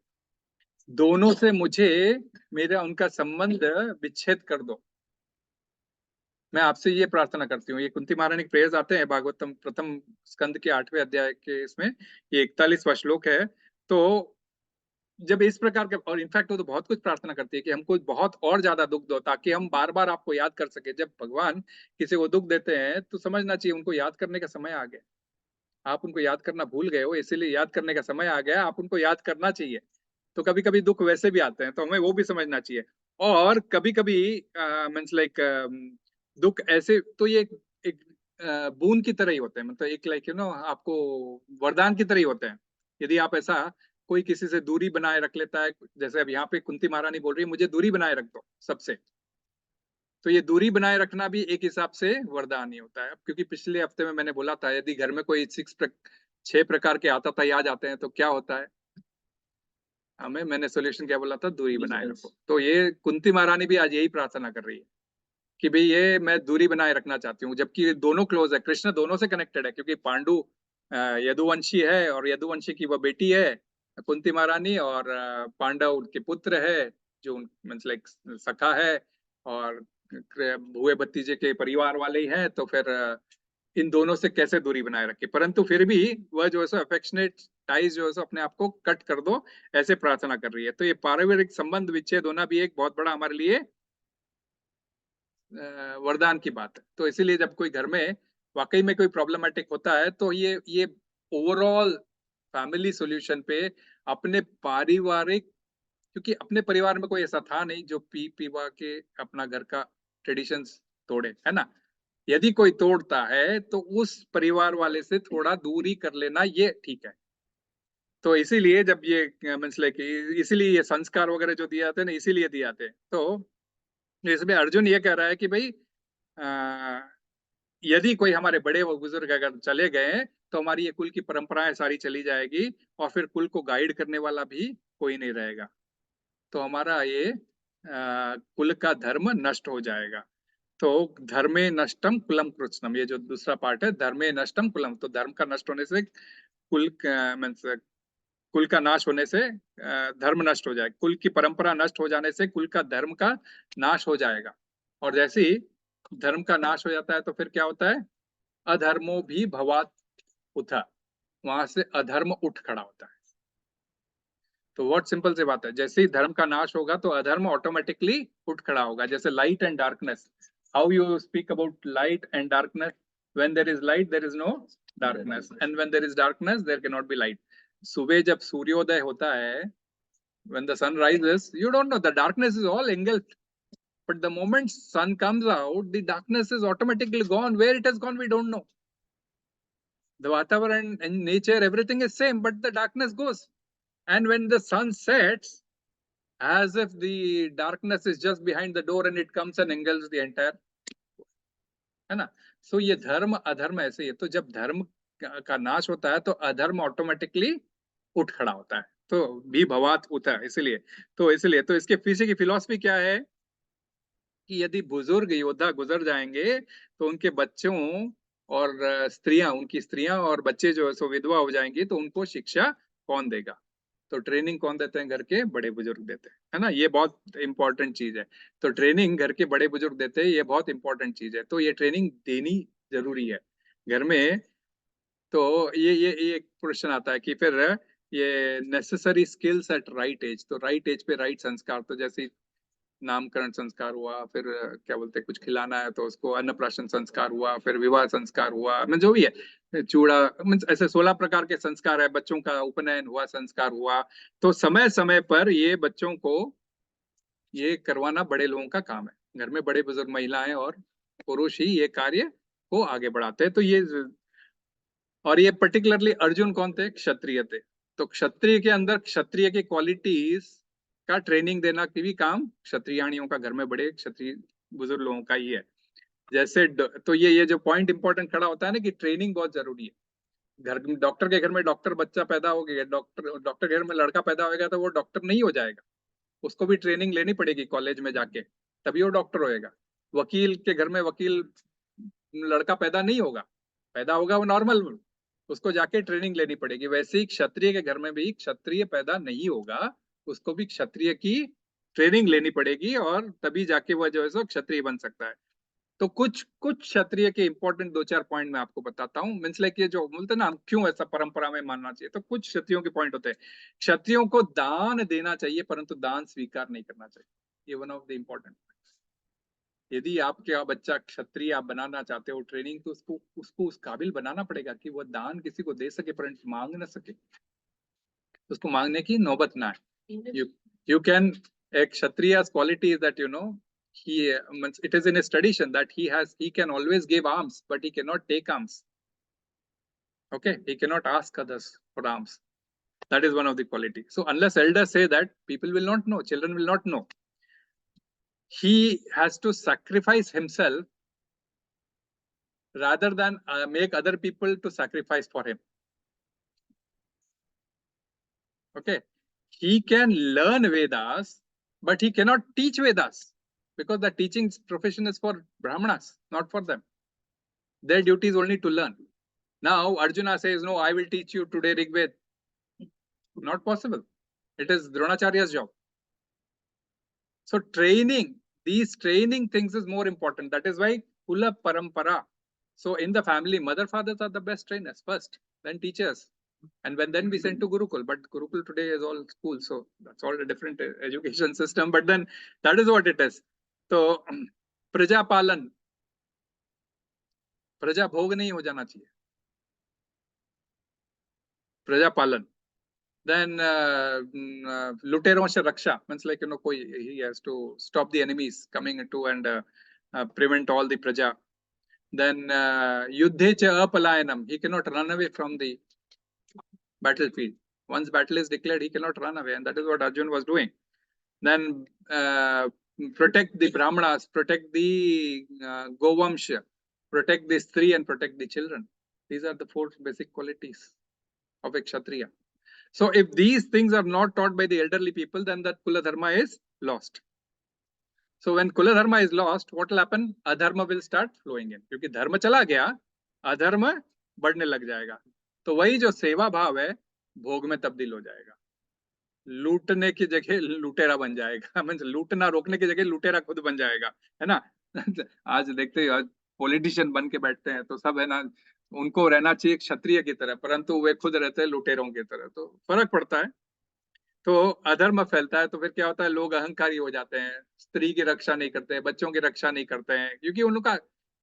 दोनों से मुझे मेरा उनका संबंध विच्छेद कर दो, मैं आपसे ये प्रार्थना करती हूँ. ये कुंती महारानी के प्रेयर्स आते हैं भागवतम प्रथम स्कंद के 8वें अध्याय के, इसमें ये 41वां श्लोक है. तो जब इस प्रकार के, और इनफैक्ट वो तो बहुत कुछ प्रार्थना करती है कि हमको बहुत और ज्यादा दुख दो ताकि हम बार बार आपको याद कर सके. जब भगवान किसी को दुख देते हैं तो समझना चाहिए उनको याद करने का समय आ गया. आप उनको याद करना भूल गए हो, इसीलिए याद करने का समय आ गया, आप उनको याद करना चाहिए. तो कभी कभी दुख वैसे भी आते हैं, तो हमें वो भी समझना चाहिए. और कभी कभी मीन्स लाइक दुख ऐसे, तो ये एक बूंद की तरह ही होते हैं, मतलब एक लाइक आपको वरदान की तरह ही होते हैं। यदि आप ऐसा कोई किसी से दूरी बनाए रख लेता है, जैसे अब यहाँ पे कुंती महारानी बोल रही है मुझे दूरी बनाए रख दो सबसे, तो ये दूरी बनाए रखना भी एक हिसाब से वरदान ही होता है। क्योंकि पिछले हफ्ते में मैंने बोला था यदि घर में कोई 6 प्रकार के आतताई आ जाते हैं तो क्या होता है, मैंने सोल्यूशन क्या बोला था, दूरी बनाए रखो। तो ये कुंती महारानी भी आज यही प्रार्थना कर रही है कि भाई ये मैं दूरी बनाए रखना चाहती हूँ, जबकि दोनों क्लोज है, कृष्ण दोनों से कनेक्टेड है, क्योंकि पांडु यदुवंशी है और यदुवंशी की वह बेटी है कुंती महारानी, और पांडव उनके पुत्र है जो मींस लाइक सखा है, और भुए भतीजे के परिवार वाले ही हैं, तो फिर इन दोनों से कैसे दूरी बनाए रखे, परंतु फिर भी वह जो है सो अफेक्शनेट टाइज जो है सो अपने आप को कट कर दो, ऐसे प्रार्थना कर रही है। तो ये पारिवारिक संबंध विच्छेद होना भी एक बहुत बड़ा हमारे लिए वरदान की बात है। तो इसीलिए जब कोई घर में वाकई में कोई प्रॉब्लमेटिक होता है तो ये ओवरऑल फैमिली सॉल्यूशन पे अपने पारिवारिक, क्योंकि अपने परिवार में कोई ऐसा था नहीं जो पी पीवा के अपना घर का ट्रेडिशंस तोड़े, है ना। यदि कोई तोड़ता है तो उस परिवार वाले से थोड़ा दूरी कर लेना ये ठीक है। तो इसीलिए जब ये मींस लाइक इसीलिए ये संस्कार वगैरह जो दिए जाते हैं ना, इसीलिए दिए जाते हैं। तो इसमें अर्जुन ये कह रहा है कि भाई यदि कोई हमारे बड़े व बुजुर्ग अगर चले गए तो हमारी ये कुल की परंपराएं सारी चली जाएगी, और फिर कुल को गाइड करने वाला भी कोई नहीं रहेगा, तो हमारा ये कुल का धर्म नष्ट हो जाएगा। तो धर्मे नष्टम कुलम कृत्स्नम, ये जो दूसरा पार्ट है, धर्मे नष्टम कुलम, तो धर्म का नष्ट होने से कुल मीन्स कुल का नाश होने से धर्म नष्ट हो जाएगा, कुल की परंपरा नष्ट हो जाने से कुल का धर्म का नाश हो जाएगा। और जैसे ही धर्म का नाश हो जाता है तो फिर क्या होता है, अधर्मो भी भवात उठा, वहां से अधर्म उठ खड़ा होता है। तो बहुत सिंपल सी बात है, जैसे ही धर्म का नाश होगा तो अधर्म ऑटोमेटिकली उठ खड़ा होगा। जैसे light and darkness, how you speak about light and darkness, when there is light there is no darkness, and when there is darkness there can not be light. सुबह जब सूर्योदय होता है, when the sun rises, you don't know, the darkness is all engulfed, but the moment sun comes out the darkness is automatically gone. Where it has gone we don't know. The vatavaran and nature everything is same, but the darkness goes, and when the sun sets, as if the darkness is just behind the door and it comes and engulfs the entire, है ना। सो ये धर्म अधर्म ऐसे ही है, तो जब धर्म का नाश होता है तो अधर्म ऑटोमेटिकली उठ खड़ा होता है, तो भी भवात होता है। इसलिए तो इसके पीछे की फिलॉसफी क्या है कि यदि बुजुर्ग योद्धा गुजर जाएंगे तो उनके बच्चों और उनकी स्त्रियां और बच्चे जो है सो विधवा हो जाएंगे, तो उनको शिक्षा कौन देगा, तो ट्रेनिंग कौन देते हैं, घर के बड़े बुजुर्ग देते हैं, है ना। ये बहुत इंपॉर्टेंट चीज है, तो ट्रेनिंग घर के बड़े बुजुर्ग देते हैं, ये बहुत इंपॉर्टेंट चीज है। तो ये ट्रेनिंग देनी जरूरी है घर में। तो ये एक क्वेश्चन आता है कि फिर ये necessary skills at right age, तो राइट एज पे राइट संस्कार, तो जैसे नामकरण संस्कार हुआ, फिर क्या बोलते हैं कुछ खिलाना है तो उसको अन्नप्राशन संस्कार हुआ, फिर विवाह संस्कार हुआ, मैं जो भी है चूड़ा, ऐसे 16 प्रकार के संस्कार है, बच्चों का उपनयन हुआ, संस्कार हुआ। तो समय समय पर ये बच्चों को ये करवाना बड़े लोगों का काम है, घर में बड़े बुजुर्ग महिलाएं और पुरुष ही ये कार्य को आगे बढ़ाते हैं। तो ये, और ये पर्टिकुलरली अर्जुन कौन थे, क्षत्रिय थे, तो क्षत्रिय के अंदर क्षत्रिय की क्वालिटीज का ट्रेनिंग देना की भी काम क्षत्रियाणियों का, घर में बड़े क्षत्रिय बुजुर्ग लोगों का ही है। जैसे तो ये जो पॉइंट इंपॉर्टेंट खड़ा होता है ना कि ट्रेनिंग बहुत जरूरी है। घर डॉक्टर के घर में डॉक्टर बच्चा पैदा हो गया, डॉक्टर के घर में लड़का पैदा होगा तो वो डॉक्टर नहीं हो जाएगा, उसको भी ट्रेनिंग लेनी पड़ेगी कॉलेज में जाके, तभी वो डॉक्टर होएगा। वकील के घर में वकील लड़का पैदा नहीं होगा, पैदा होगा वो नॉर्मल, उसको जाके ट्रेनिंग लेनी पड़ेगी। वैसे ही क्षत्रिय के घर में भी क्षत्रिय पैदा नहीं होगा, उसको भी क्षत्रिय की ट्रेनिंग लेनी पड़ेगी, और तभी जाके वह जो है सो क्षत्रिय बन सकता है। तो कुछ क्षत्रिय के इंपॉर्टेंट 2-4 पॉइंट मैं आपको बताता हूँ। मीन्स लाइक ये जो बोलते हैं ना क्यों ऐसा परंपरा में मानना चाहिए, तो कुछ क्षत्रियों के पॉइंट होते हैं। क्षत्रियों को दान देना चाहिए परंतु दान स्वीकार नहीं करना चाहिए, ये वन ऑफ द इम्पोर्टेंट। यदि आपके बच्चा क्षत्रिय आप बनाना चाहते हो ट्रेनिंग, तो उसको उस काबिल बनाना पड़ेगा कि वह दान किसी को दे सके परंतु मांग न सके, उसको मांगने की नौबत ना है। यू कैन, एक Kshatriya quality is that it is in his tradition that he can always give alms, but he cannot take alms. Okay, he cannot ask others for alms. That is one of the quality. So unless elders say that, people will not know, children will not know. He has to sacrifice himself rather than make other people to sacrifice for him. Okay, he can learn Vedas, but he cannot teach Vedas, because the teaching profession is for Brahmanas, not for them. Their duty is only to learn. Now Arjuna says, no, I will teach you today Rig Ved. Not possible. It is Dronacharya's job. So training, these training things is more important. That is why Kula Parampara. So in the family, mother, fathers are the best trainers first, then teachers. And then we sent to Gurukul. But Gurukul today is all school. So that's all a different education system. But then that is what it is. So Praja Palan. प्रजा भोग नहीं हो जाना चाहिए. प्रजा पालन. Then लुटेरों से रक्षा, means like, you know, he has to stop the enemies coming into and prevent all the praja. Then yuddhe cha apalayanam, he cannot run away from the battlefield. Once battle is declared, he cannot run away, and that is what Arjun was doing. Then protect the Brahmanas, protect the Govamsha, protect the Stri, and protect the children. These are the 4 basic qualities of a Kshatriya. So if these things are not taught by the elderly people, then that Kula Dharma is lost. So when Kula Dharma is lost, what will happen? Adharma will start flowing in. क्योंकि धर्म चला गया, अधर्म बढ़ने लग जाएगा. तो वही जो सेवा भाव है, भोग में तब्दील हो जाएगा. लूटने की जगह लुटेरा बन जाएगा. मीन्स लूटना रोकने की जगह लुटेरा खुद बन जाएगा, है ना. आज देखते हैं, आज पॉलिटिशियन बन के बैठते हैं, तो सब है ना, उनको रहना चाहिए क्षत्रिय की तरह, परंतु वे खुद रहते हैं लुटेरों की तरह. तो फर्क पड़ता है. तो अधर्म फैलता है, तो फिर क्या होता है, लोग अहंकारी हो जाते हैं, स्त्री की रक्षा नहीं करते, बच्चों की रक्षा नहीं करते हैं, क्योंकि उनका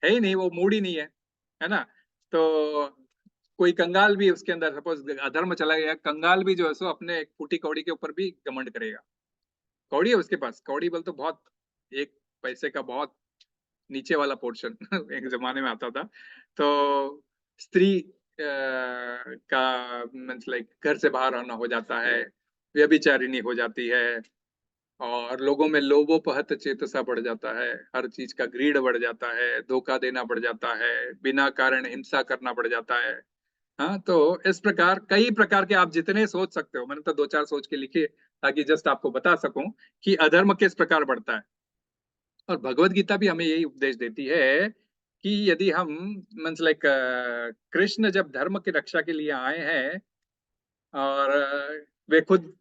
है ही नहीं, वो मूड ही नहीं है ना. तो कोई कंगाल भी उसके अंदर, सपोज अधर्म चला गया, कंगाल भी जो है सो अपने फूटी कौड़ी के ऊपर भी घमंड करेगा. कौड़ी है उसके पास, कौड़ी बल तो बहुत 1 पैसे का बहुत नीचे वाला पोर्शन एक जमाने में आता था. तो स्त्री का मीन्स लाइक घर से बाहर आना हो जाता है, व्यभिचारिणी हो जाती है, और लोगों में लोभोपहत चेतसा बढ़ जाता है, हर चीज का ग्रीड बढ़ जाता है, धोखा देना बढ़ जाता है, बिना कारण हिंसा करना बढ़ जाता है. हाँ, तो इस प्रकार कई प्रकार के आप जितने सोच सकते हो, मैंने तो 2-4 सोच के लिखे ताकि जस्ट आपको बता सकूं कि अधर्म किस प्रकार बढ़ता है. और भगवत गीता भी हमें यही उपदेश देती है कि यदि हम मीन्स लाइक कृष्ण जब धर्म की रक्षा के लिए आए हैं, और वे खुद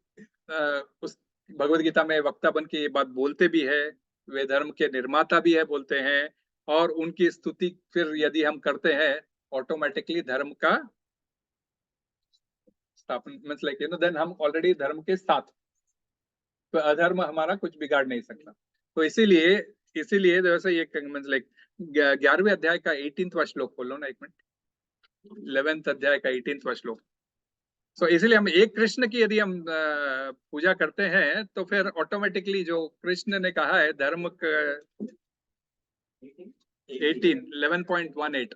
उस भगवत गीता में वक्ता बन के ये बात बोलते भी है, वे धर्म के निर्माता भी है बोलते हैं, और उनकी स्तुति फिर यदि हम करते हैं, ऑटोमेटिकली धर्म का स्थापन, means like, you know, then हम ऑलरेडी धर्म के साथ, तो अधर्म हमारा कुछ बिगाड़ नहीं सकता. तो इसीलिए जैसे ये मीन्स लाइक 11वें अध्याय का 18वां श्लोक खोलो ना, 1 मिनट. 11th अध्याय का 18वां श्लोक. सो इसीलिए हम एक कृष्ण की यदि हम पूजा करते हैं, तो फिर ऑटोमेटिकली जो कृष्ण ने कहा है धर्म 11.18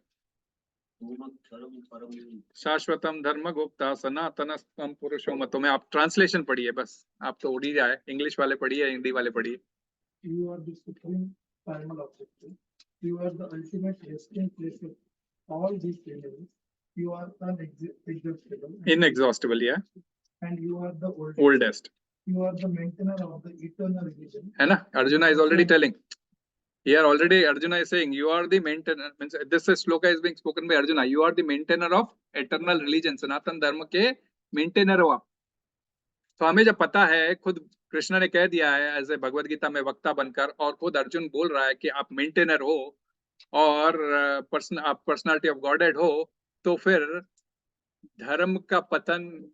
शाश्वतम धर्म गुप्ता सनातनस्तम पुरुषो मतो में. आप ट्रांसलेशन पढ़िए बस, आप तो उड़ी जाए, इंग्लिश वाले पढ़िए, हिंदी वाले पढ़िए. You are the supreme primal objective. You are the ultimate resting place of all these elements. You are inexhaustible. Inexhaustible, yeah. And you are the Oldest. You are the maintainer of the eternal religion. है ना. Arjuna is already telling. Here already Arjuna is saying, you are the maintainer. Means this shloka is being spoken by Arjuna. You are the maintainer of eternal religion. सनातन धर्म के maintainer हो आप. तो हमें जब पता है, खुद कृष्ण ने कह दिया है ऐसे भगवत गीता में वक्ता बनकर, और खुद अर्जुन बोल रहा है कि आप मेंटेनर हो और आप पर्सनालिटी ऑफ गॉडेड हो, तो फिर धर्म का पतन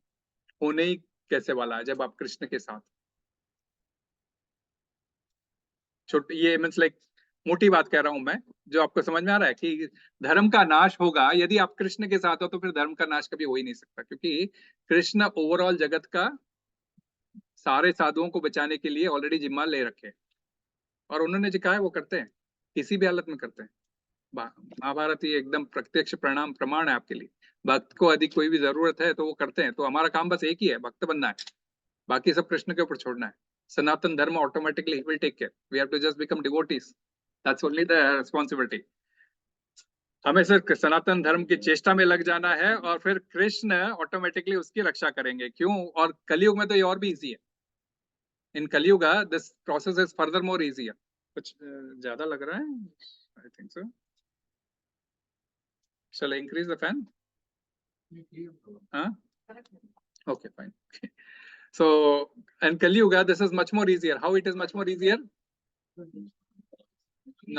होने ही कैसे वाला है जब आप कृष्ण के साथ. ये मीन्स लाइक मोटी बात कह रहा हूं मैं, जो आपको समझ में आ रहा है कि धर्म का नाश होगा यदि आप कृष्ण के साथ हो, तो फिर धर्म का नाश कभी हो ही नहीं सकता, क्योंकि कृष्ण ओवरऑल जगत का सारे साधुओं को बचाने के लिए ऑलरेडी जिम्मा ले रखे, और उन्होंने जो कहा है वो करते हैं, किसी भी हालत में करते हैं। महाभारत ये एकदम प्रत्यक्ष प्रमाण है आपके लिए। भक्त को यदि कोई भी जरूरत है तो वो करते हैं। तो हमारा काम बस एक ही है, भक्त बनना है, बाकी सब कृष्ण के ऊपर छोड़ना है। Sanatan Dharma automatically will take care, we have to just become devotees, that's only the responsibility. हमें सिर्फ सनातन धर्म की चेष्टा में लग जाना है और फिर कृष्ण ऑटोमेटिकली उसकी रक्षा करेंगे। क्यों? और कलयुग में तो ये और भी इजी है। इन कलयुग this process is further more easier. कुछ ज्यादा लग रहा है, I think so. Shall I increase the fan? Huh? Okay, fine. So, and Kali Yuga, this is much more easier. How it is much more easier?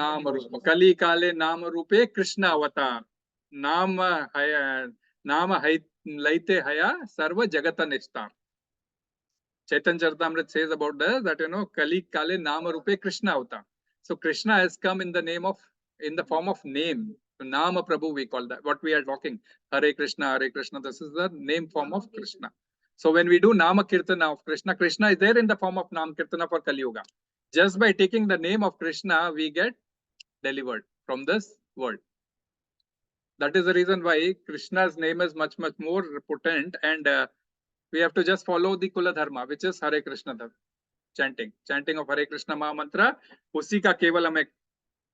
नाम रूप कली काले नाम रूपे कृष्ण अवतार नाम है लैते हया सर्व जगत निस्तार. Chaitanya Charitamrita says about this that Kali Kale Nama Rupe Krishna Avatar. So Krishna has come in the form of name. Nama Prabhu we call that. What we are talking, Hare Krishna, this is the name form of Krishna. So when we do Nama Kirtana of Krishna, Krishna is there in the form of Nama Kirtana for Kali Yuga. Just by taking the name of Krishna, we get delivered from this world. That is the reason why Krishna's name is much more potent, and we have to just follow the Kula Dharma, which is Hare Krishna Dharma. Chanting of Hare Krishna Maha Mantra, उसी का केवल हमें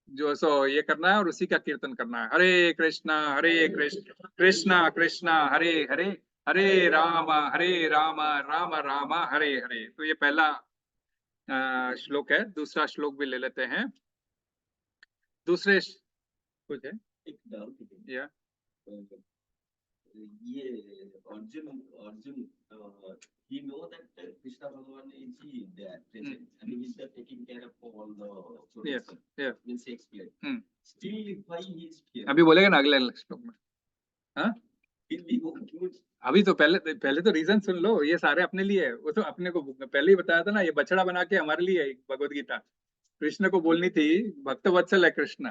जो सो ये करना है और उसी का कीर्तन करना है. हरे कृष्णा कृष्णा कृष्णा हरे हरे, हरे राम राम राम हरे हरे. तो ये पहला श्लोक है. दूसरा श्लोक भी ले लेते हैं. दूसरे कुछ है एक डाउट या ये Arjun he know that Krishna Bhagavan is he there present and he is there taking care of all the yes yes means explain. Still why he is here? अभी बोलेगा ना अगले श्लोक में. हाँ Still he won't. अभी तो पहले तो रीजन सुन लो. ये सारे अपने लिए है. वो तो अपने को पहले ही बताया था ना, ये बछड़ा बना के हमारे लिए है. भगवत गीता कृष्ण को बोलनी थी. भक्त वत्सल है कृष्ण.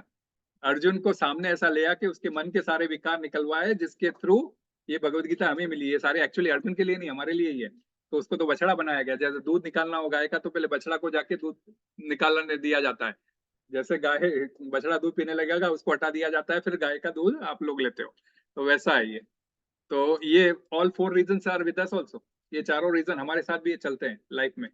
अर्जुन को सामने ऐसा ले आके उसके मन के सारे विकार निकलवाए, जिसके थ्रू ये भगवत गीता हमें मिली. ये सारे एक्चुअली अर्जुन के लिए नहीं, हमारे लिए ही है. तो उसको तो बछड़ा बनाया गया. जैसे दूध निकालना हो गाय का, तो पहले बछड़ा को जाके दूध निकालने दिया जाता है. जैसे गाय बछड़ा दूध पीने लगेगा, उसको हटा दिया जाता है, फिर गाय का दूध आप लोग लेते हो. तो वैसा है ये. तो ये all 4 reason are with us also. ये चारों रीजन हमारे साथ भी ये चलते हैं लाइफ में.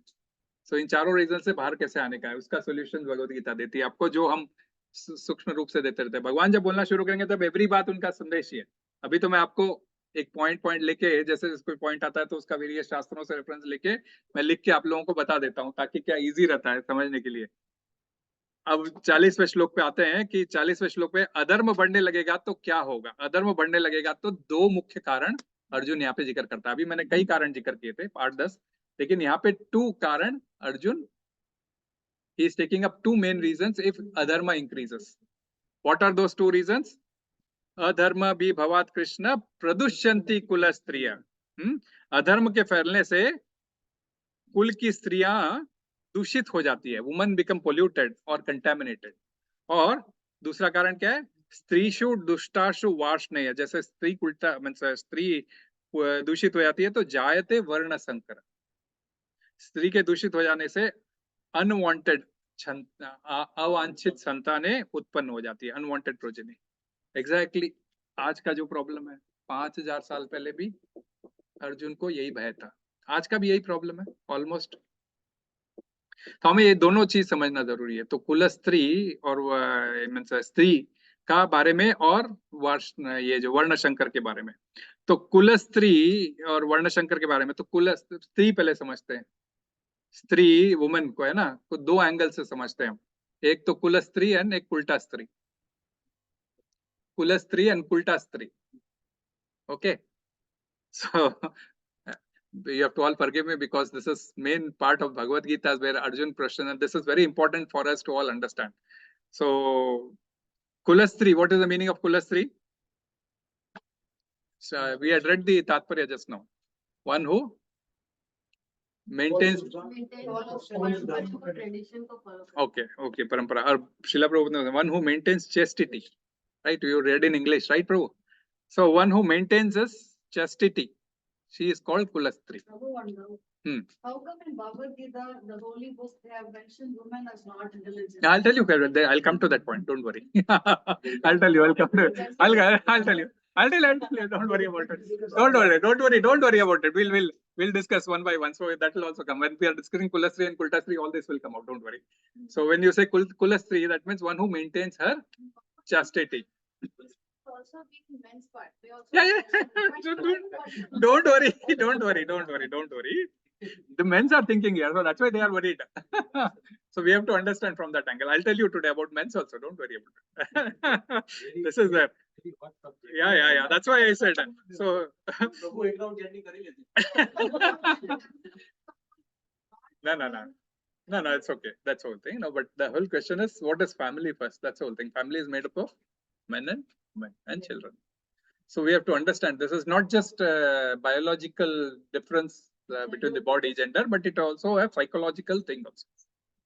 सो इन चारों रीजन से बाहर कैसे आने का है, उसका सोल्यूशन भगवत गीता देती है आपको, जो हम सूक्ष्म रूप से देते रहते हैं. भगवान जब बोलना शुरू करेंगे तब एवरी बात उनका संदेश ही है. अभी तो मैं आपको एक पॉइंट लेके, जैसे कोई पॉइंट आता है तो उसका वेरियस शास्त्रों से रेफरेंस लेके मैं लिख के आप लोगों को बता देता हूँ, ताकि क्या इजी रहता है समझने के लिए. अब 40वें श्लोक पे आते हैं कि 40वें श्लोक पे अधर्म बढ़ने लगेगा तो क्या होगा. अधर्म बढ़ने लगेगा तो 2 मुख्य कारण अर्जुन यहाँ पे जिक्र करता है. अभी मैंने कई कारण जिक्र किए थे 8-10, लेकिन यहाँ पे 2 कारण Arjun he is taking up 2 main reasons if adharma increases. What are those 2 reasons? अधर्म भी भवात कृष्ण प्रदुष्यंती कुल स्त्रिया. अधर्म के फैलने से कुल की स्त्रियां दूषित हो जाती है. वुमन बिकम पोल्यूटेड और कंटेमिनेटेड. और दूसरा कारण क्या है? स्त्रीषु दुष्टाशु वार्ष्णेय. जैसे स्त्री उल्टा स्त्री दूषित हो जाती है तो जायते वर्ण संकर. स्त्री के दूषित हो जाने से अनवांटेड अवांछित संतानें उत्पन्न हो जाती है, अनवांटेड प्रोजेनी. एग्जैक्टली आज का जो प्रॉब्लम है, 5000 साल पहले भी अर्जुन को यही भय था. आज का भी यही प्रॉब्लम है ऑलमोस्ट. तो हमें ये दोनों चीज समझना जरूरी है. तो कुल स्त्री और स्त्री का बारे में और ये जो वर्ण शंकर के बारे में. तो कुल स्त्री और वर्ण शंकर के बारे में, तो कुल स्त्री पहले समझते हैं. स्त्री वुमेन को है ना, तो 2 एंगल से समझते हैं. एक तो कुल स्त्री एंड एक उल्टा स्त्री. कुल स्त्री एंड उल्टा स्त्री. Okay, so you have to all forgive me because this is main part of Bhagavad Gita where Arjun Prashna, and this is very important for us to all understand. So Kulastri, what is the meaning of Kulastri? So we had read the Tatparya just now. One who maintains tradition को follow. okay parampara. और Srila Prabhupada, one who maintains chastity, right? You read in English, right, Prabhu? So one who maintains his chastity, she is called Kulastri. How come in Bhagavad Gita, the holy book, they have mentioned women as not intelligent? I'll tell you, I'll come to that point. Don't worry. I'll tell you. I'll come to. I'll tell you. I'll tell you. Don't worry about it. Don't worry about it. We'll discuss one by one. So that will also come. When we are discussing Kulasri and Kultasri, all this will come out. Don't worry. So when you say Kulasri, that means one who maintains her chastity. Also being men's part. They also Yeah. Don't worry. The men's are thinking here, so that's why they are worried. So we have to understand from that angle. I'll tell you today about men's also. Don't worry about it. This is there. Yeah. That's why I said. So. No, it's okay. That's the whole thing. No, but the whole question is, what is family first? That's the whole thing. Family is made up of men and women and children. So we have to understand this is not just a biological difference between the body gender, but it also a psychological thing also.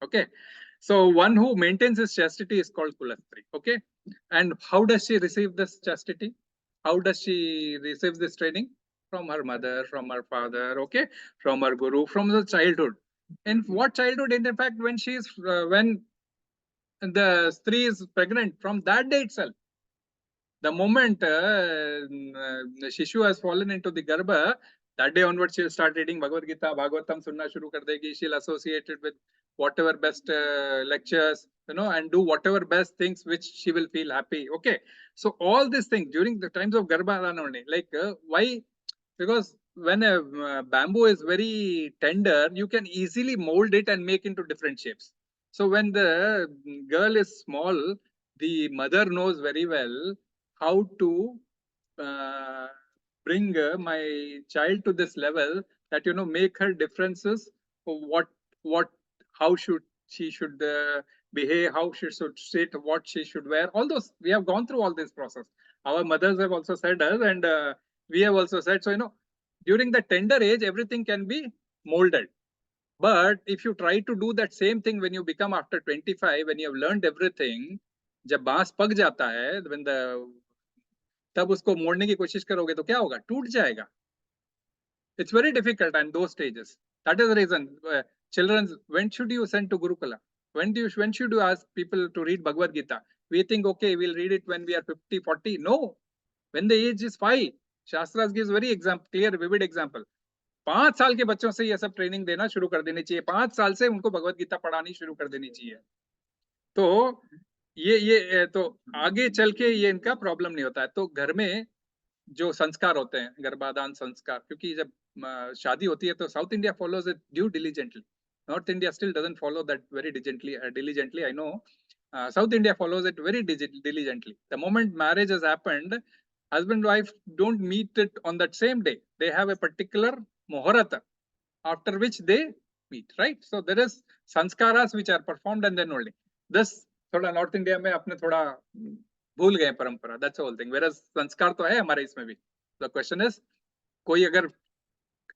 Okay. So one who maintains his chastity is called Kulasri. Okay. And how does she receive this chastity? How does she receive this training? From her mother, from her father, okay, from her guru, from the childhood. In what childhood? In fact, when she is when the Stree is pregnant, from that day itself, the moment Shishu has fallen into the Garbha, that day onwards she'll start reading Bhagavad Gita, Bhagavatam sunna shuru kar degi. She'll associate it with whatever best lectures, and do whatever best things which she will feel happy. Okay. So all these things during the times of Garbha only, like why? Because when a bamboo is very tender, you can easily mold it and make into different shapes. So when the girl is small, the mother knows very well how to bring my child to this level that make her differences. How should she should behave, how she should sit, what she should wear. All those we have gone through all this process. Our mothers have also said us, and we have also said so. During the tender age, everything can be molded. But if you try to do that same thing when you become after 25, when you have learned everything, जब बांस पक जाता है, when तब उसको मोड़ने की कोशिश करोगे तो क्या होगा? टूट जाएगा. It's very difficult in those stages. That is the reason. Children, when should you send to Gurukula? When should you ask people to read Bhagavad Gita? We think, okay, we'll read it when we are 50, 40. No. When the age is 5, Shastras gives very clear, vivid example. 5 साल के बच्चों से ये सब training देना शुरू कर देनी चाहिए. 5 साल से उनको भगवत गीता पढ़ानी शुरू कर देनी चाहिए. तो ये तो आगे चल के ये इनका प्रॉब्लम नहीं होता है. तो घर में जो संस्कार होते हैं, गर्भाधान संस्कार, क्योंकि जब शादी होती है तो south India follows it due diligently. North India still doesn't follow that very diligently. I know South India follows it very diligently. The moment marriage has happened, husband and wife don't meet it on that same day. They have a particular muhurata after which they meet, right? So there is sanskaras which are performed and then only. This थोड़ा north India में अपने थोड़ा भूल गए परंपरा. That's the whole thing. Whereas संस्कार तो है हमारे इसमें भी. The question is, कोई अगर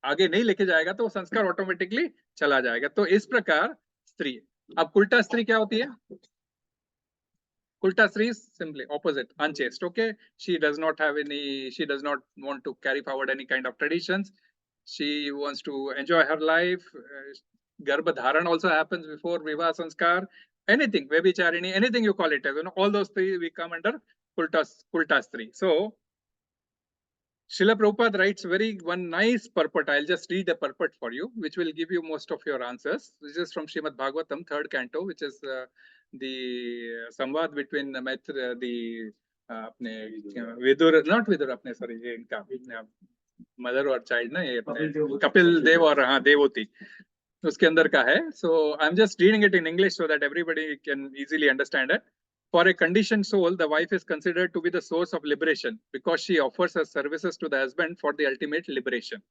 आगे नहीं लेके जाएगा तो वो संस्कार ऑटोमेटिकली चला जाएगा. तो इस प्रकार स्त्री. अब उल्टा स्त्री क्या होती है? Kulta Sri is simply opposite, unchaste. Okay, she does not want to carry forward any kind of traditions. She wants to enjoy her life. Garbha Dharan also happens before Vivaha Sanskar. Anything, Vebhicharini, anything you call it as, all those three we come under Kulta Sri. So Srila Prabhupada writes one nice purport. I'll just read a purport for you, which will give you most of your answers. This is from Srimad Bhagavatam, 3rd canto, which is the samvad between the Vidur, not Vidur, sorry, mother or child, na, Kapil Dev or Devoti. उसके अंदर का है. So I'm just reading it in English so that everybody can easily understand it. For a conditioned soul, the wife is considered to be the source of liberation because she offers her services to the husband for the ultimate liberation.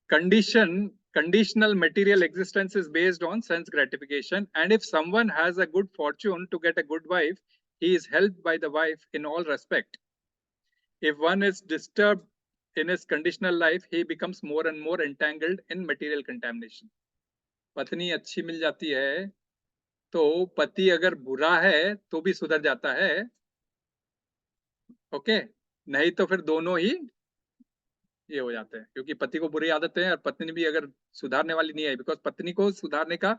Conditional material existence is based on sense gratification, and if someone has a good fortune to get a good wife, he is helped by the wife in all respect. If one is disturbed in his conditional life, he becomes more and more entangled in material contamination. पत्नी अच्छी मिल जाती है तो पति अगर बुरा है तो भी सुधर जाता है. ओके, नहीं तो फिर दोनों ही ये हो जाते हैं, क्योंकि पति को बुरी आदतें हैं और पत्नी भी अगर सुधारने वाली नहीं है, बिकॉज पत्नी को सुधारने का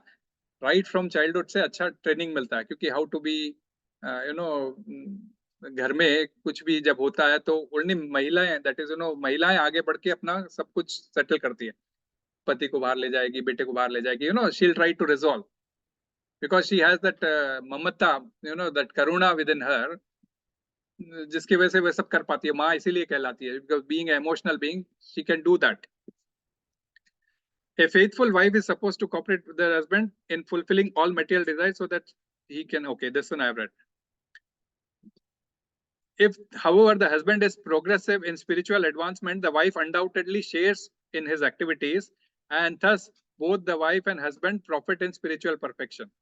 राइट फ्रॉम चाइल्डहुड से अच्छा ट्रेनिंग मिलता है, क्योंकि how to be you know घर में कुछ भी जब होता है तो ओनली महिलाएं, दैट इज महिलाएं आगे बढ़ के अपना सब कुछ सेटल करती है, पति को बाहर ले जाएगी, बेटे को बाहर ले जाएगी, she will try to resolve because she has that ममता, दैट करुणा विद इन हर, जिसकी वजह से वह सब कर पाती है। माँ इसीलिए कहलाती है, because being emotional being she can do that. A faithful wife is supposed to cooperate with her husband in fulfilling all material desires so that he can, okay, this one I have read. If, however, the husband is progressive in spiritual advancement, the wife undoubtedly shares in his activities, and thus both the wife and husband profit in spiritual perfection.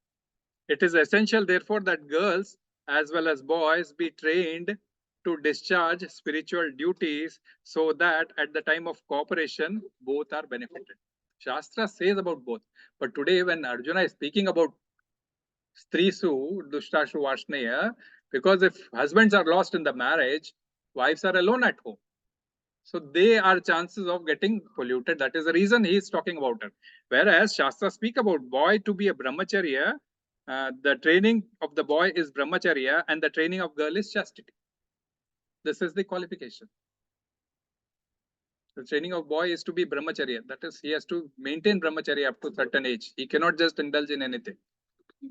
It is essential, therefore, that girls as well as boys be trained to discharge spiritual duties so that at the time of cooperation, both are benefited. Shastra says about both, but today when Arjuna is speaking about Strisu, Dushtashu, Vashneya, because if husbands are lost in the marriage, wives are alone at home. So they are chances of getting polluted. That is the reason he is talking about it. Whereas Shastra speak about boy to be a brahmacharya, the training of the boy is brahmacharya and the training of girl is chastity. This is the qualification. The training of boy is to be brahmacharya. That is, he has to maintain brahmacharya up to a certain age. He cannot just indulge in anything.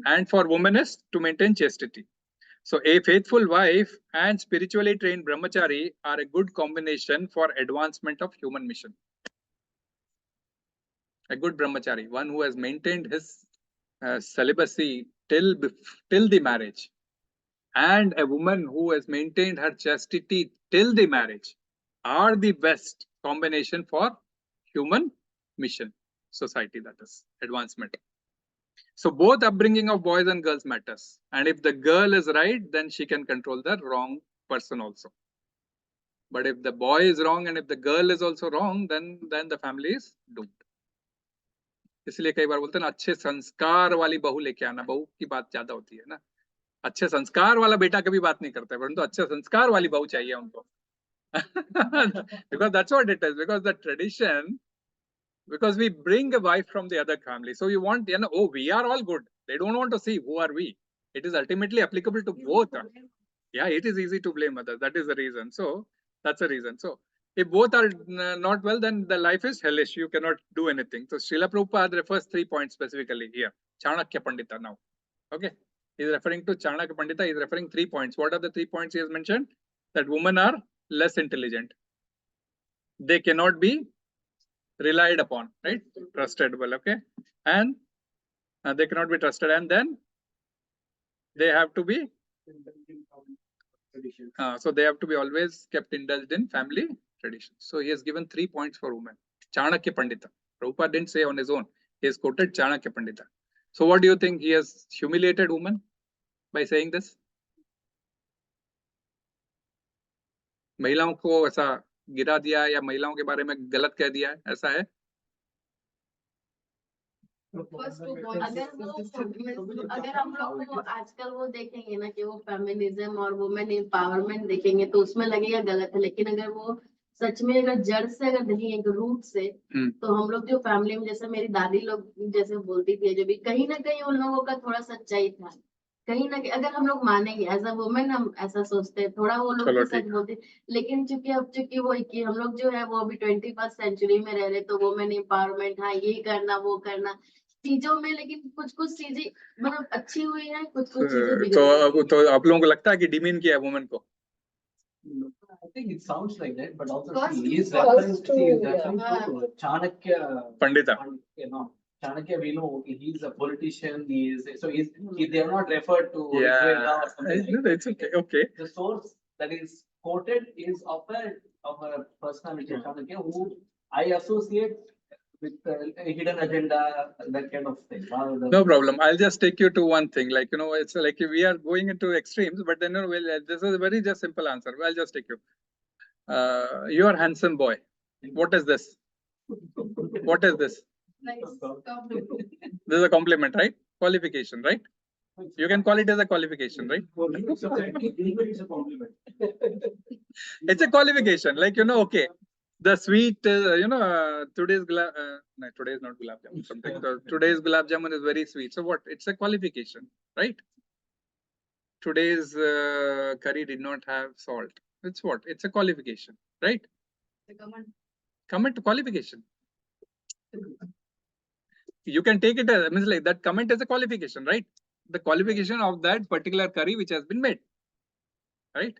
And for women is to maintain chastity. So a faithful wife and spiritually trained brahmachari are a good combination for advancement of human mission. A good brahmachari, one who has maintained his celibacy till the marriage, and a woman who has maintained her chastity till the marriage, are the best combination for human mission, society, that is advancement. So both upbringing of boys and girls matters, and if the girl is right, then she can control the wrong person also. But if the boy is wrong and if the girl is also wrong, then the family is doomed. इसलिए कई बार बोलते हैं ना, अच्छे संस्कार वाली बहू लेके आना, बहू की बात ज्यादा होती है ना, अच्छे संस्कार वाला बेटा कभी बात नहीं करता है, परंतु अच्छे संस्कार वाली बहू चाहिए उनको. Because that's what it is, because the tradition, because we bring a wife from the other family, so you want, oh, we are all good. They don't want to see who are we. It is ultimately applicable to both. Yeah, it is easy to blame others. That is the reason. So that's the reason. So if both are not well, then the life is hellish. You cannot do anything. So Srila Prabhupada refers 3 points specifically here. Chanakya Pandita now. Okay. He is referring to Chanakya Pandita. He is referring 3 points. What are the 3 points he has mentioned? That women are less intelligent. They cannot be relied upon, right? Trusted, well, okay. And they cannot be trusted. And then they have to be, so they have to be always kept indulged in family traditions. So he has given 3 points for women. Chanakya Pandita. Prabhupada didn't say on his own. He has quoted Chanakya Pandita. So what do you think? He has humiliated women by saying this? महिलाओं को ऐसा गिरा दिया या महिलाओं के बारे में गलत कह दिया है, ऐसा है? अगर हम लोग को आजकल वो देखेंगे ना कि वो फेमिनिज्म और वुमेन एम्पावरमेंट देखेंगे तो उसमें लगेगा गलत है, लेकिन अगर वो सच में अगर जड़ से अगर नहीं एक रूट से, तो हम लोग जो फैमिली में, जैसे मेरी दादी लोग जैसे बोलती थी, जो भी कहीं ना कहीं उन लोगों का थोड़ा सच्चाई था, कहीं ना कहीं अगर हम लोग मानेंगे एज अ वुमेन, हम ऐसा सोचते हैं, थोड़ा वो लोग सच बोलते, लेकिन चूंकि वो कि हम लोग जो है वो अभी 21st सेंचुरी में रह रहे, तो वुमेन एम्पावरमेंट, हाँ ये करना वो करना चीजों में, लेकिन कुछ कुछ चीजें मतलब अच्छी हुई है, कुछ कुछ चीजें तो आप लोगों को लगता है कि डिमीन किया है वुमेन को? I think it sounds like that, but also First he is to- referring first to to- Chanakya Pandita. Chanakya, we know he's a politician. They are not referred to. Yeah, Rigveda or something like it's okay. Okay. The source that is quoted is of a personality, Chanakya, who I associate with a hidden agenda, that kind of thing. No problem. I'll just take you to one thing. Like, it's like we are going into extremes, but then this is a very just simple answer. I'll just take you. You are handsome boy. What is this? What is this? This is a compliment, right? Qualification, right? You can call it as a qualification, right? It's a compliment. It's a qualification. Like, okay. The sweet, today's no, today is not gulab jamun. Something. So today's gulab jamun is very sweet. So what? It's a qualification, right? Today's curry did not have salt. It's what? It's a qualification, right? The comment. Comment to qualification. You can take it as, means like that comment as a qualification, right? The qualification of that particular curry which has been made, right?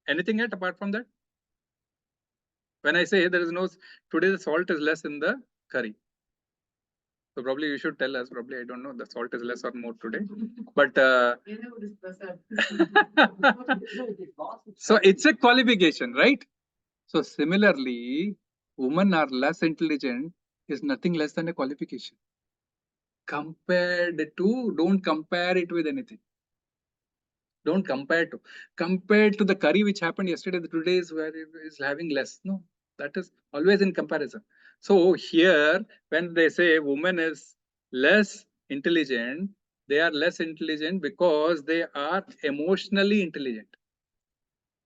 Anything yet apart from that? When I say there is no, today the salt is less in the curry. So probably you should tell us, probably I don't know, the salt is less or more today. But so it's a qualification, right? So similarly, women are less intelligent is nothing less than a qualification. Compared to, don't compare it with anything. Don't compare to. Compared to the curry which happened yesterday, the today is where it is having less. No, that is always in comparison. So here, when they say woman is less intelligent, they are less intelligent because they are emotionally intelligent.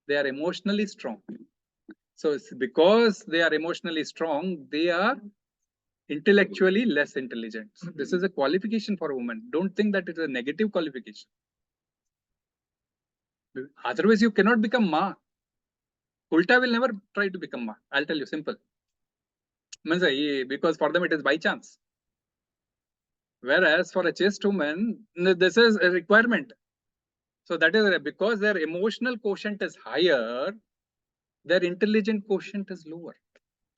They are emotionally strong. So it's because they are emotionally strong, they are intellectually less intelligent. So this is a qualification for a woman. Don't think that it is a negative qualification. Otherwise, you cannot become Ma. Ulta will never try to become Ma. I'll tell you, simple. Because for them it is by chance. Whereas for a chaste woman, this is a requirement. So that is because their emotional quotient is higher, their intelligent quotient is lower.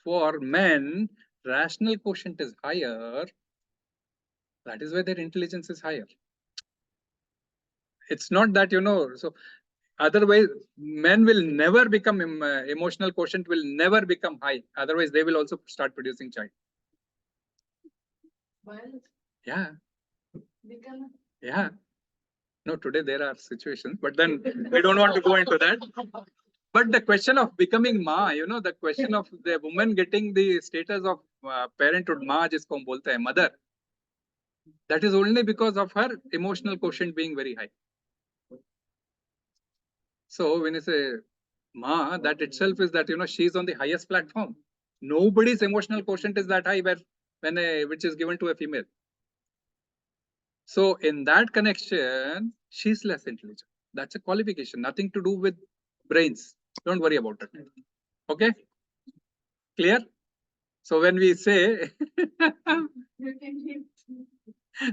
For men, rational quotient is higher. That is why their intelligence is higher. It's not that, so otherwise men will never become, emotional quotient will never become high. Otherwise they will also start producing child. Well, Yeah. become. Yeah. No, today there are situations, but then we don't want to go into that. But the question of becoming Ma, the question of the woman getting the status of parenthood, Ma jisko hum bolte hai, mother, that is only because of her emotional quotient being very high. So when you say Ma, that itself is that, she's on the highest platform. Nobody's emotional quotient is that high which is given to a female. So in that connection, she's less intelligent. That's a qualification, nothing to do with brains. Don't worry about it. Okay? Clear? So when we say You can keep.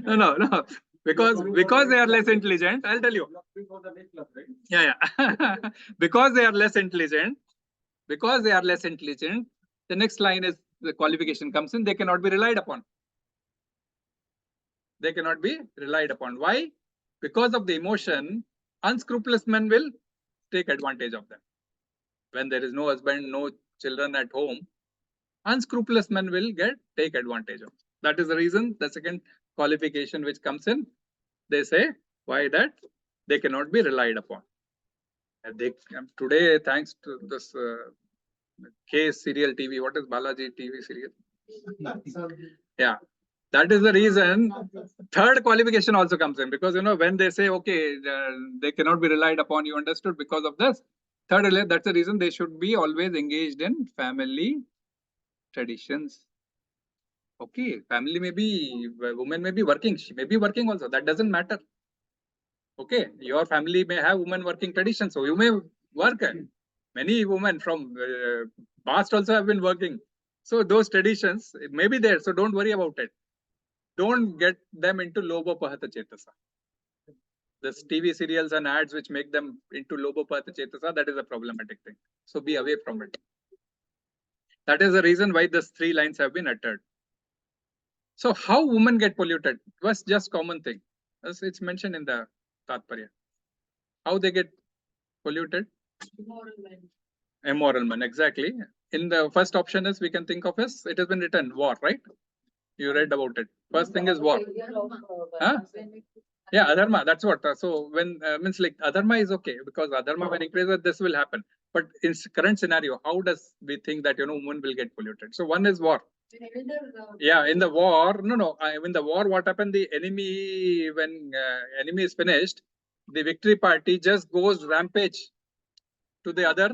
no, because they are less intelligent, I'll tell you. Yeah. Because they are less intelligent, the next line is the qualification comes in, they cannot be relied upon. They cannot be relied upon. Why? Because of the emotion, unscrupulous men will take advantage of them. When there is no husband, no children at home, unscrupulous men will take advantage of. That is the reason, the second qualification which comes in, they say, why that? They cannot be relied upon. And today, thanks to this case serial TV, what is Balaji TV serial? Yeah, that is the reason. Third qualification also comes in, because when they say, okay, they cannot be relied upon, you understood because of this. Third, that's the reason they should be always engaged in family traditions. Okay, family may be, woman may be working, she may be working also, that doesn't matter. Okay, your family may have women working traditions, so you may work. Many women from past also have been working. So those traditions may be there, so don't worry about it. Don't get them into Lobopahata Chetasa. This TV serials and ads which make them into Lobopahata Chetasa, that is a problematic thing. So be away from it. That is the reason why these 3 lines have been uttered. So how women get polluted was just common thing. As it's mentioned in the Tatparya. How they get polluted? Immoral men. Immoral men, exactly. In the first option is we can think of as it has been written war, right? You read about it. First thing is war. Huh? Yeah, adharma. That's what. So when means like adharma is okay, because adharma when increases, this will happen. But in current scenario, how does we think that women will get polluted? So one is war. Yeah, in the war, no. In the war, what happened? The enemy, when enemy is finished, the victory party just goes rampage to the other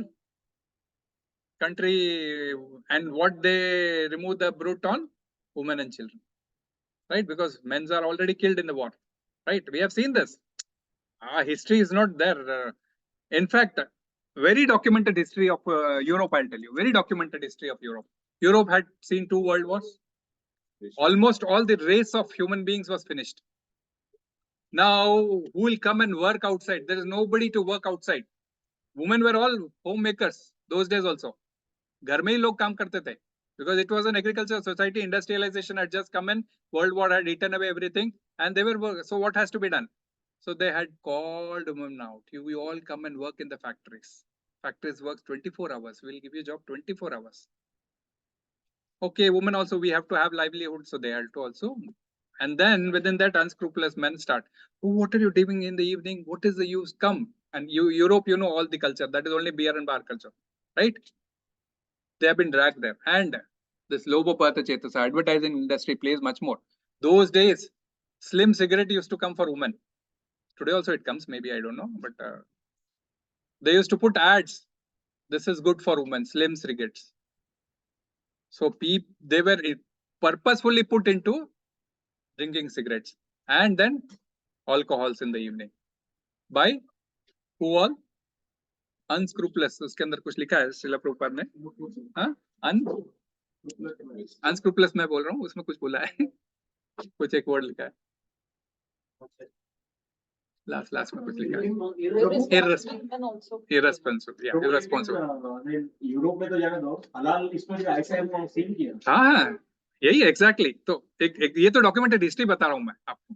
country, and what they remove the brute on? Women and children, right? Because men are already killed in the war, right? We have seen this. History is not there. In fact, very documented history of Europe, I'll tell you. Very documented history of Europe. Europe had seen 2 world wars. Almost all the race of human beings was finished. Now, who will come and work outside? There is nobody to work outside. Women were all homemakers those days also. घर में ही लोग काम करते थे. Because it was an agricultural society, industrialization had just come in, World War had eaten away everything, and they were, so what has to be done? So they had called women out. You all come and work in the factories. Factories works 24 hours. We'll give you a job 24 hours. Okay, women also, we have to have livelihood, so they had to also. And then within that, unscrupulous men start. Oh, what are you doing in the evening? What is the use? Come. And Europe, you know all the culture. That is only beer and bar culture, right? They have been dragged there. And this Lobopatha Chetasa advertising industry plays much more. Those days, slim cigarette used to come for women. Today also it comes, maybe, I don't know. But they used to put ads. This is good for women, slim cigarettes. So they were purposefully put into drinking cigarettes and then alcohols in the evening. By who all? Unscrupulous. उसके अंदर कुछ लिखा है श्रीला प्रभुपाद ने. हाँ? Unscrupulous मैं बोल रहा हूँ, उसमें कुछ बोला है. कुछ एक वर्ड लिखा है. Last में कुछ लिखा है. Irresponsible. Yeah, irresponsible. यूरोप में तो जाने दो, हलाल इसमें ऐसा है सीन किया. हाँ, यही exactly. तो एक ये तो documented history बता रहा हूँ मैं आपको.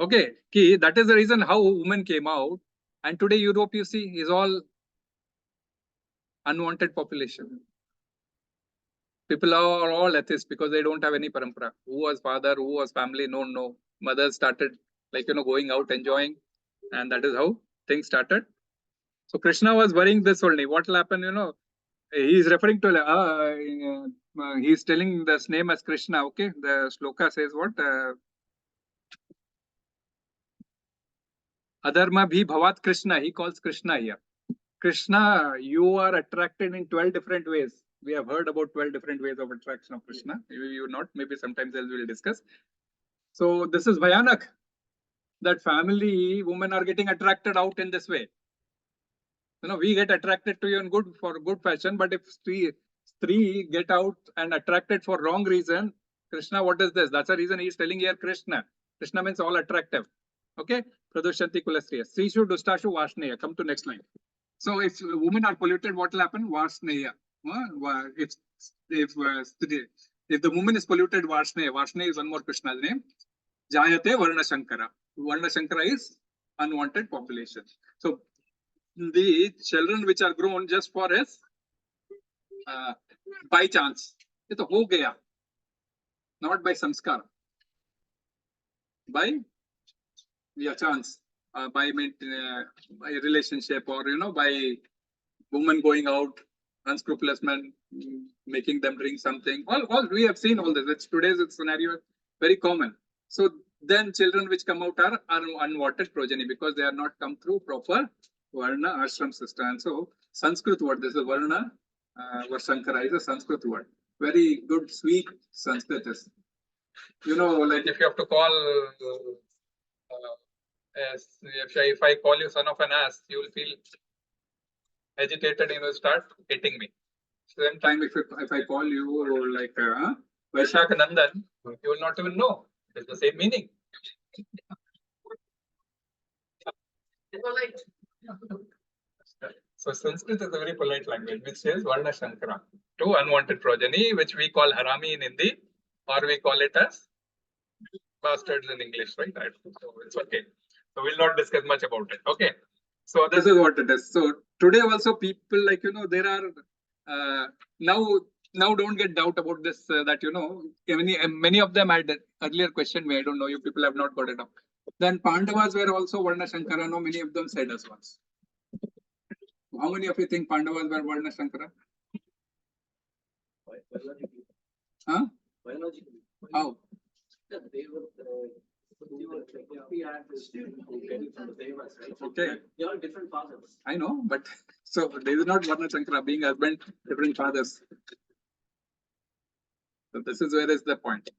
Okay, कि that is the reason how women came out, and today Europe, you see, is all unwanted population. People are all atheists because they don't have any parampara. Who was father, who was family, no. Mothers started going out, enjoying, and that is how things started. So Krishna was worrying this only. What will happen, he is referring to, he is telling this name as Krishna, okay? The shloka says what? Adharma bhi bhavat Krishna. He calls Krishna here. Krishna, you are attracted in 12 different ways. We have heard about 12 different ways of attraction of Krishna. You not, maybe sometimes else we'll discuss. So this is Bhayanak. That family, women are getting attracted out in this way. We get attracted to you in for good fashion, but if three get out and attracted for wrong reason, Krishna, what is this? That's the reason he is telling here Krishna. Krishna means all attractive. Okay? Pradushanti Kulastriya. Srishu Dustashu Vashneya. Come to next line. So if women are polluted, what will happen? Vashneya. If the woman is polluted, Vashneya is one more Krishna's name. Jayate Varna Shankara. Varna Shankara is unwanted population. So the children which are grown just for his by chance. It ho gaya. Not by samskar. By chance. By relationship, or by woman going out, unscrupulous men making them drink something. All we have seen all this. It's today's scenario, very common. So then children which come out are unwanted progeny because they are not come through proper Varna ashram system. And so Sanskrit word, this is Varna Varshankara is a Sanskrit word. Very good, sweet Sanskrit is. Like if you have to call if I call you son of an ass, you will feel agitated, start hating me. Same time, if I call you like Vaishak Nandan, you will not even know. It's the same meaning. So Sanskrit is a very polite language, which says Varna Shankara, to unwanted progeny, which we call Harami in Hindi, or we call it as bastards in English, right? So it's okay. So we'll not discuss much about it. Okay. So this is what it is. So today also people there are now don't get doubt about this that many of them had earlier questioned me. I don't know, you people have not got it up. Then Pandavas were also Varna Shankara. No, many of them said as once. How many of you think Pandavas were Varna Shankara? Biologically. Huh? Biologically. How? They were We are the student who getting from the Devas, right? Okay. You're all different fathers. I know, but so there is not Varna Shankara being husband, different fathers. So this is where is the point.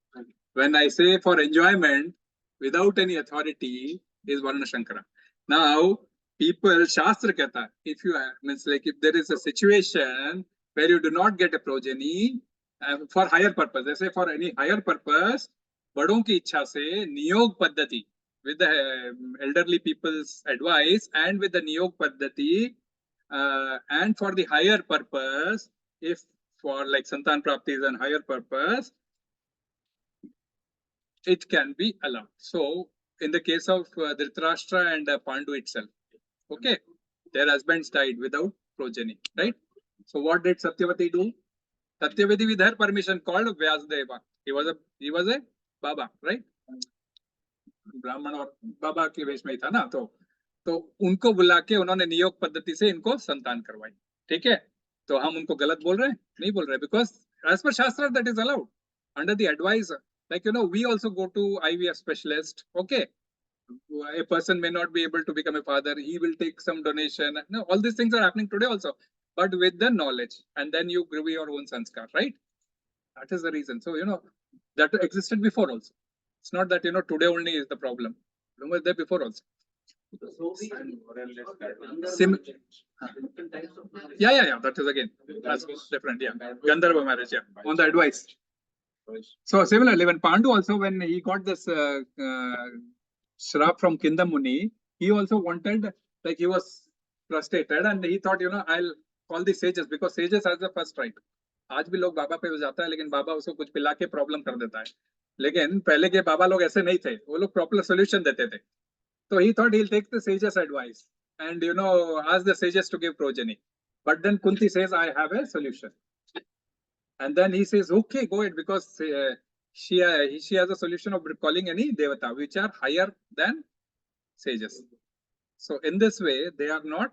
When I say for enjoyment without any authority is Varna Shankara. Now, people, Shastra kehta, if you have, means like if there is a situation where you do not get a progeny for higher purpose, जैसे for any higher purpose, बड़ों की इच्छा से नियोग पद्धति with the elderly people's advice and with the niyog paddhati and for the higher purpose, if for like santan prapti is an higher purpose, it can be allowed. So in the case of Dhritarashtra and Pandu itself, okay, their husbands died without progeny, right? So what did Satyavati do? Satyavati with her permission called Vyasdeva. He was a Baba, right? ब्राह्मण और बाबा के वेश में ही था ना, तो उनको बुला के उन्होंने नियोग पद्धति से इनको संतान करवाई. ठीक है, तो हम उनको गलत बोल रहे हैं? नहीं बोल रहे, बिकॉज एज पर शास्त्र that is allowed under the advice. Like, you know, we also go to IVF specialist. Okay, a person may not be able to become a father. He will take some donation. No, all these things are happening today also, but with the knowledge, and then you grow your own sanskar, right? That is the reason. So, you know, that existed before also. It's not that, you know, today only is the problem. It was there before also. So we different types of marriage. Yeah. That is again, that's different. Yeah, Gandharva marriage. Yeah, on the advice. So similarly, when Pandu also, when he got this shrap from Kinda Muni, he also wanted, like he was frustrated and he thought, you know, I'll call the sages because sages has the first right. आज भी लोग बाबा पे जाता है, लेकिन बाबा उसको कुछ पिला के प्रॉब्लम कर देता है. लेकिन पहले के बाबा लोग ऐसे नहीं थे, वो लोग प्रॉपर सोल्यूशन देते थे. So he thought he'll take the sages advice and, you know, ask the sages to give progeny. But then Kunti says, I have a solution. And then he says, okay, go ahead, because she has a solution of calling any devata, which are higher than sages. So in this way, they are not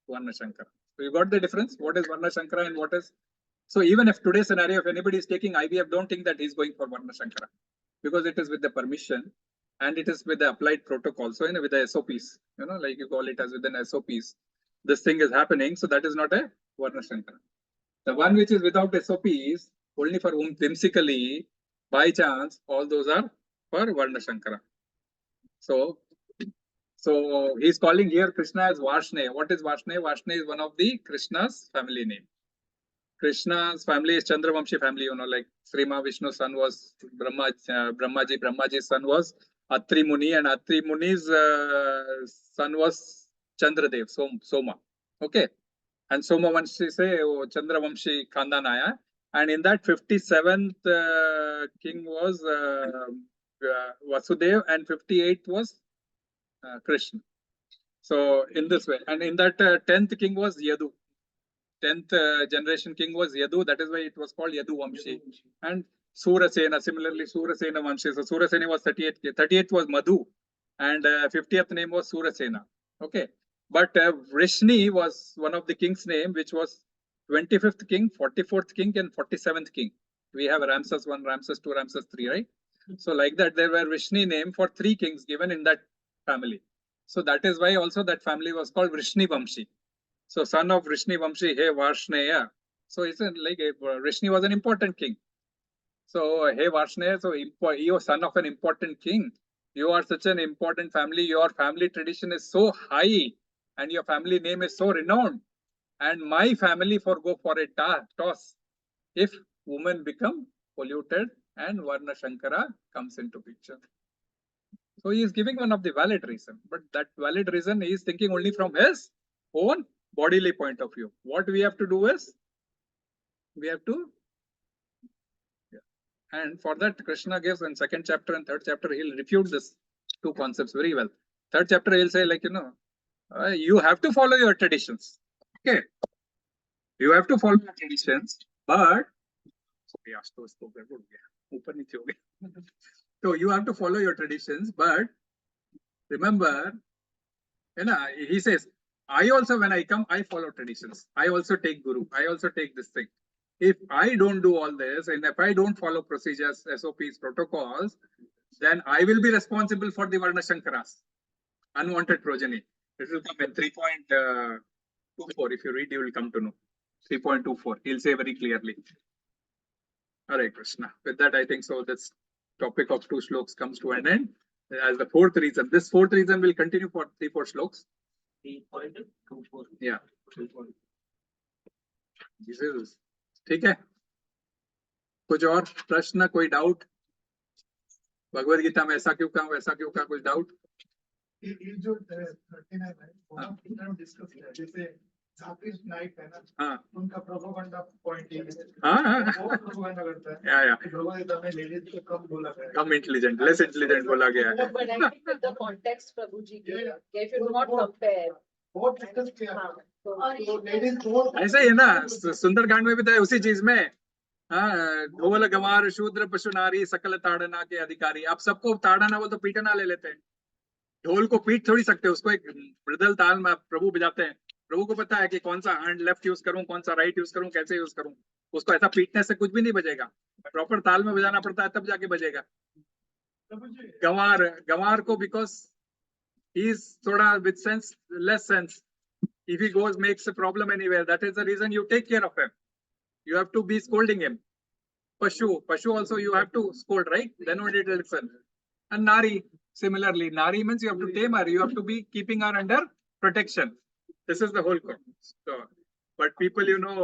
Varna Shankara. So you got the difference? What is Varna Shankara and what is? So even if today's scenario, if anybody is taking IVF, don't think that he's going for Varna Shankara, because it is with the permission and it is with the applied protocol. So, you know, with the SOPs, you know, like you call it as within SOPs, this thing is happening. So that is not a Varna Shankara. The one which is without SOPs, only for whom whimsically, by chance, all those are for Varna Shankara. So he's calling here Krishna as Varshne. What is Varshne? Varshne is one of the Krishna's family name. Krishna's family is Chandravamshi family, you know, like Sri Mahavishnu's son was Brahmaji. Brahmaji's son was Atri Muni, and Atri Muni's son was Chandradev, Soma. Okay. And Soma Vanshi se Chandravamshi Khandan aaya. And in that 57th king was Vasudev, and 58th was Krishna. So in this way, and in that 10th king was Yadu. 10th generation king was Yadu. That is why it was called Yadu Vamshi. And Surasena, similarly Surasena Vamshi. So Surasena was 38th. 38th was Madhu, and 50th name was Surasena. Okay. But Vrishni was one of the king's name, which was 25th king, 44th king, and 47th king. We have Ramses 1, Ramses 2, Ramses 3, right? So like that, there were Vrishni name for 3 kings given in that family. So that is why also that family was called Vrishni Vamshi. So son of Vrishni Vamshi, hey Varshneya. So it's like Vrishni was an important king. So hey Varshneya, so you are son of an important king. You are such an important family. Your family tradition is so high, and your family name is so renowned. And my family go for a toss if women become polluted and Varna Shankara comes into picture. So he is giving one of the valid reason, but that valid reason he is thinking only from his own bodily point of view. What we have to do is, we have to, and for that Krishna gives in 2nd chapter and 3rd chapter, he'll refute this 2 concepts very well. 3rd chapter, he'll say, like, you know, you have to follow your traditions. Okay. You have to follow your traditions, but so you have to follow your traditions, but remember, you know, he says, I also, when I come, I follow traditions. I also take Guru. I also take this thing. If I don't do all this, and if I don't follow procedures, SOPs, protocols, then I will be responsible for the Varna Shankaras, unwanted progeny. It will come in 3.24. If you read, you will come to know. 3.24. He'll say very clearly. Hare Krishna. With that, I think so. This topic of 2 shloks comes to an end. As the 4th reason, this 4th reason will continue for 3-4 shloks. 3.24. Yeah. This is ठीक है. कुछ और प्रश्न, कोई doubt? Bhagavad Gita में ऐसा क्यों कहा, वैसा क्यों कहा, कुछ डाउट? ये जो 39 है वो ना हम डिस्कस किया, जैसे झाकिर नाइक है ना, हाँ उनका प्रोपेगेंडा पॉइंट ये है, हाँ वो प्रोपेगेंडा करता है या कि भगवद गीता में लेडीज को कम बोला गया है. कम इंटेलिजेंट, लेस इंटेलिजेंट बोला गया है. But I think with the context, Prabhuji, if you do not compare. बहुत डिस्कस किया. हाँ, तो तो लेडीज बहुत ऐसा ही है ना, सुंदरकांड में भी था उसी चीज में. हाँ, ढोल गंवार शूद्र पशु नारी सकल ताड़ना के अधिकारी. आप सबको ताड़ना बोल तो पीटना ले लेते हैं. ढोल को पीट थोड़ी सकते, उसको एक मृदल ताल में प्रभु बजाते हैं. प्रभु को पता है कि कौन सा हैंड लेफ्ट यूज करूं, कौन सा राइट यूज करूं, कैसे यूज करूं. उसको ऐसा पीटने से कुछ भी नहीं बजेगा. प्रॉपर ताल में बजाना पड़ता है, तब जाके बजेगा. गंवार को बिकॉज he is थोड़ा with sense, less sense. If he goes makes a problem anywhere, that is the reason you take care of him. You have to be scolding him. Pashu also you have to scold, right? Then only it will listen. And Nari, similarly, Nari means you have to tame her. You have to be keeping her under protection. This is the whole concept. So, but people,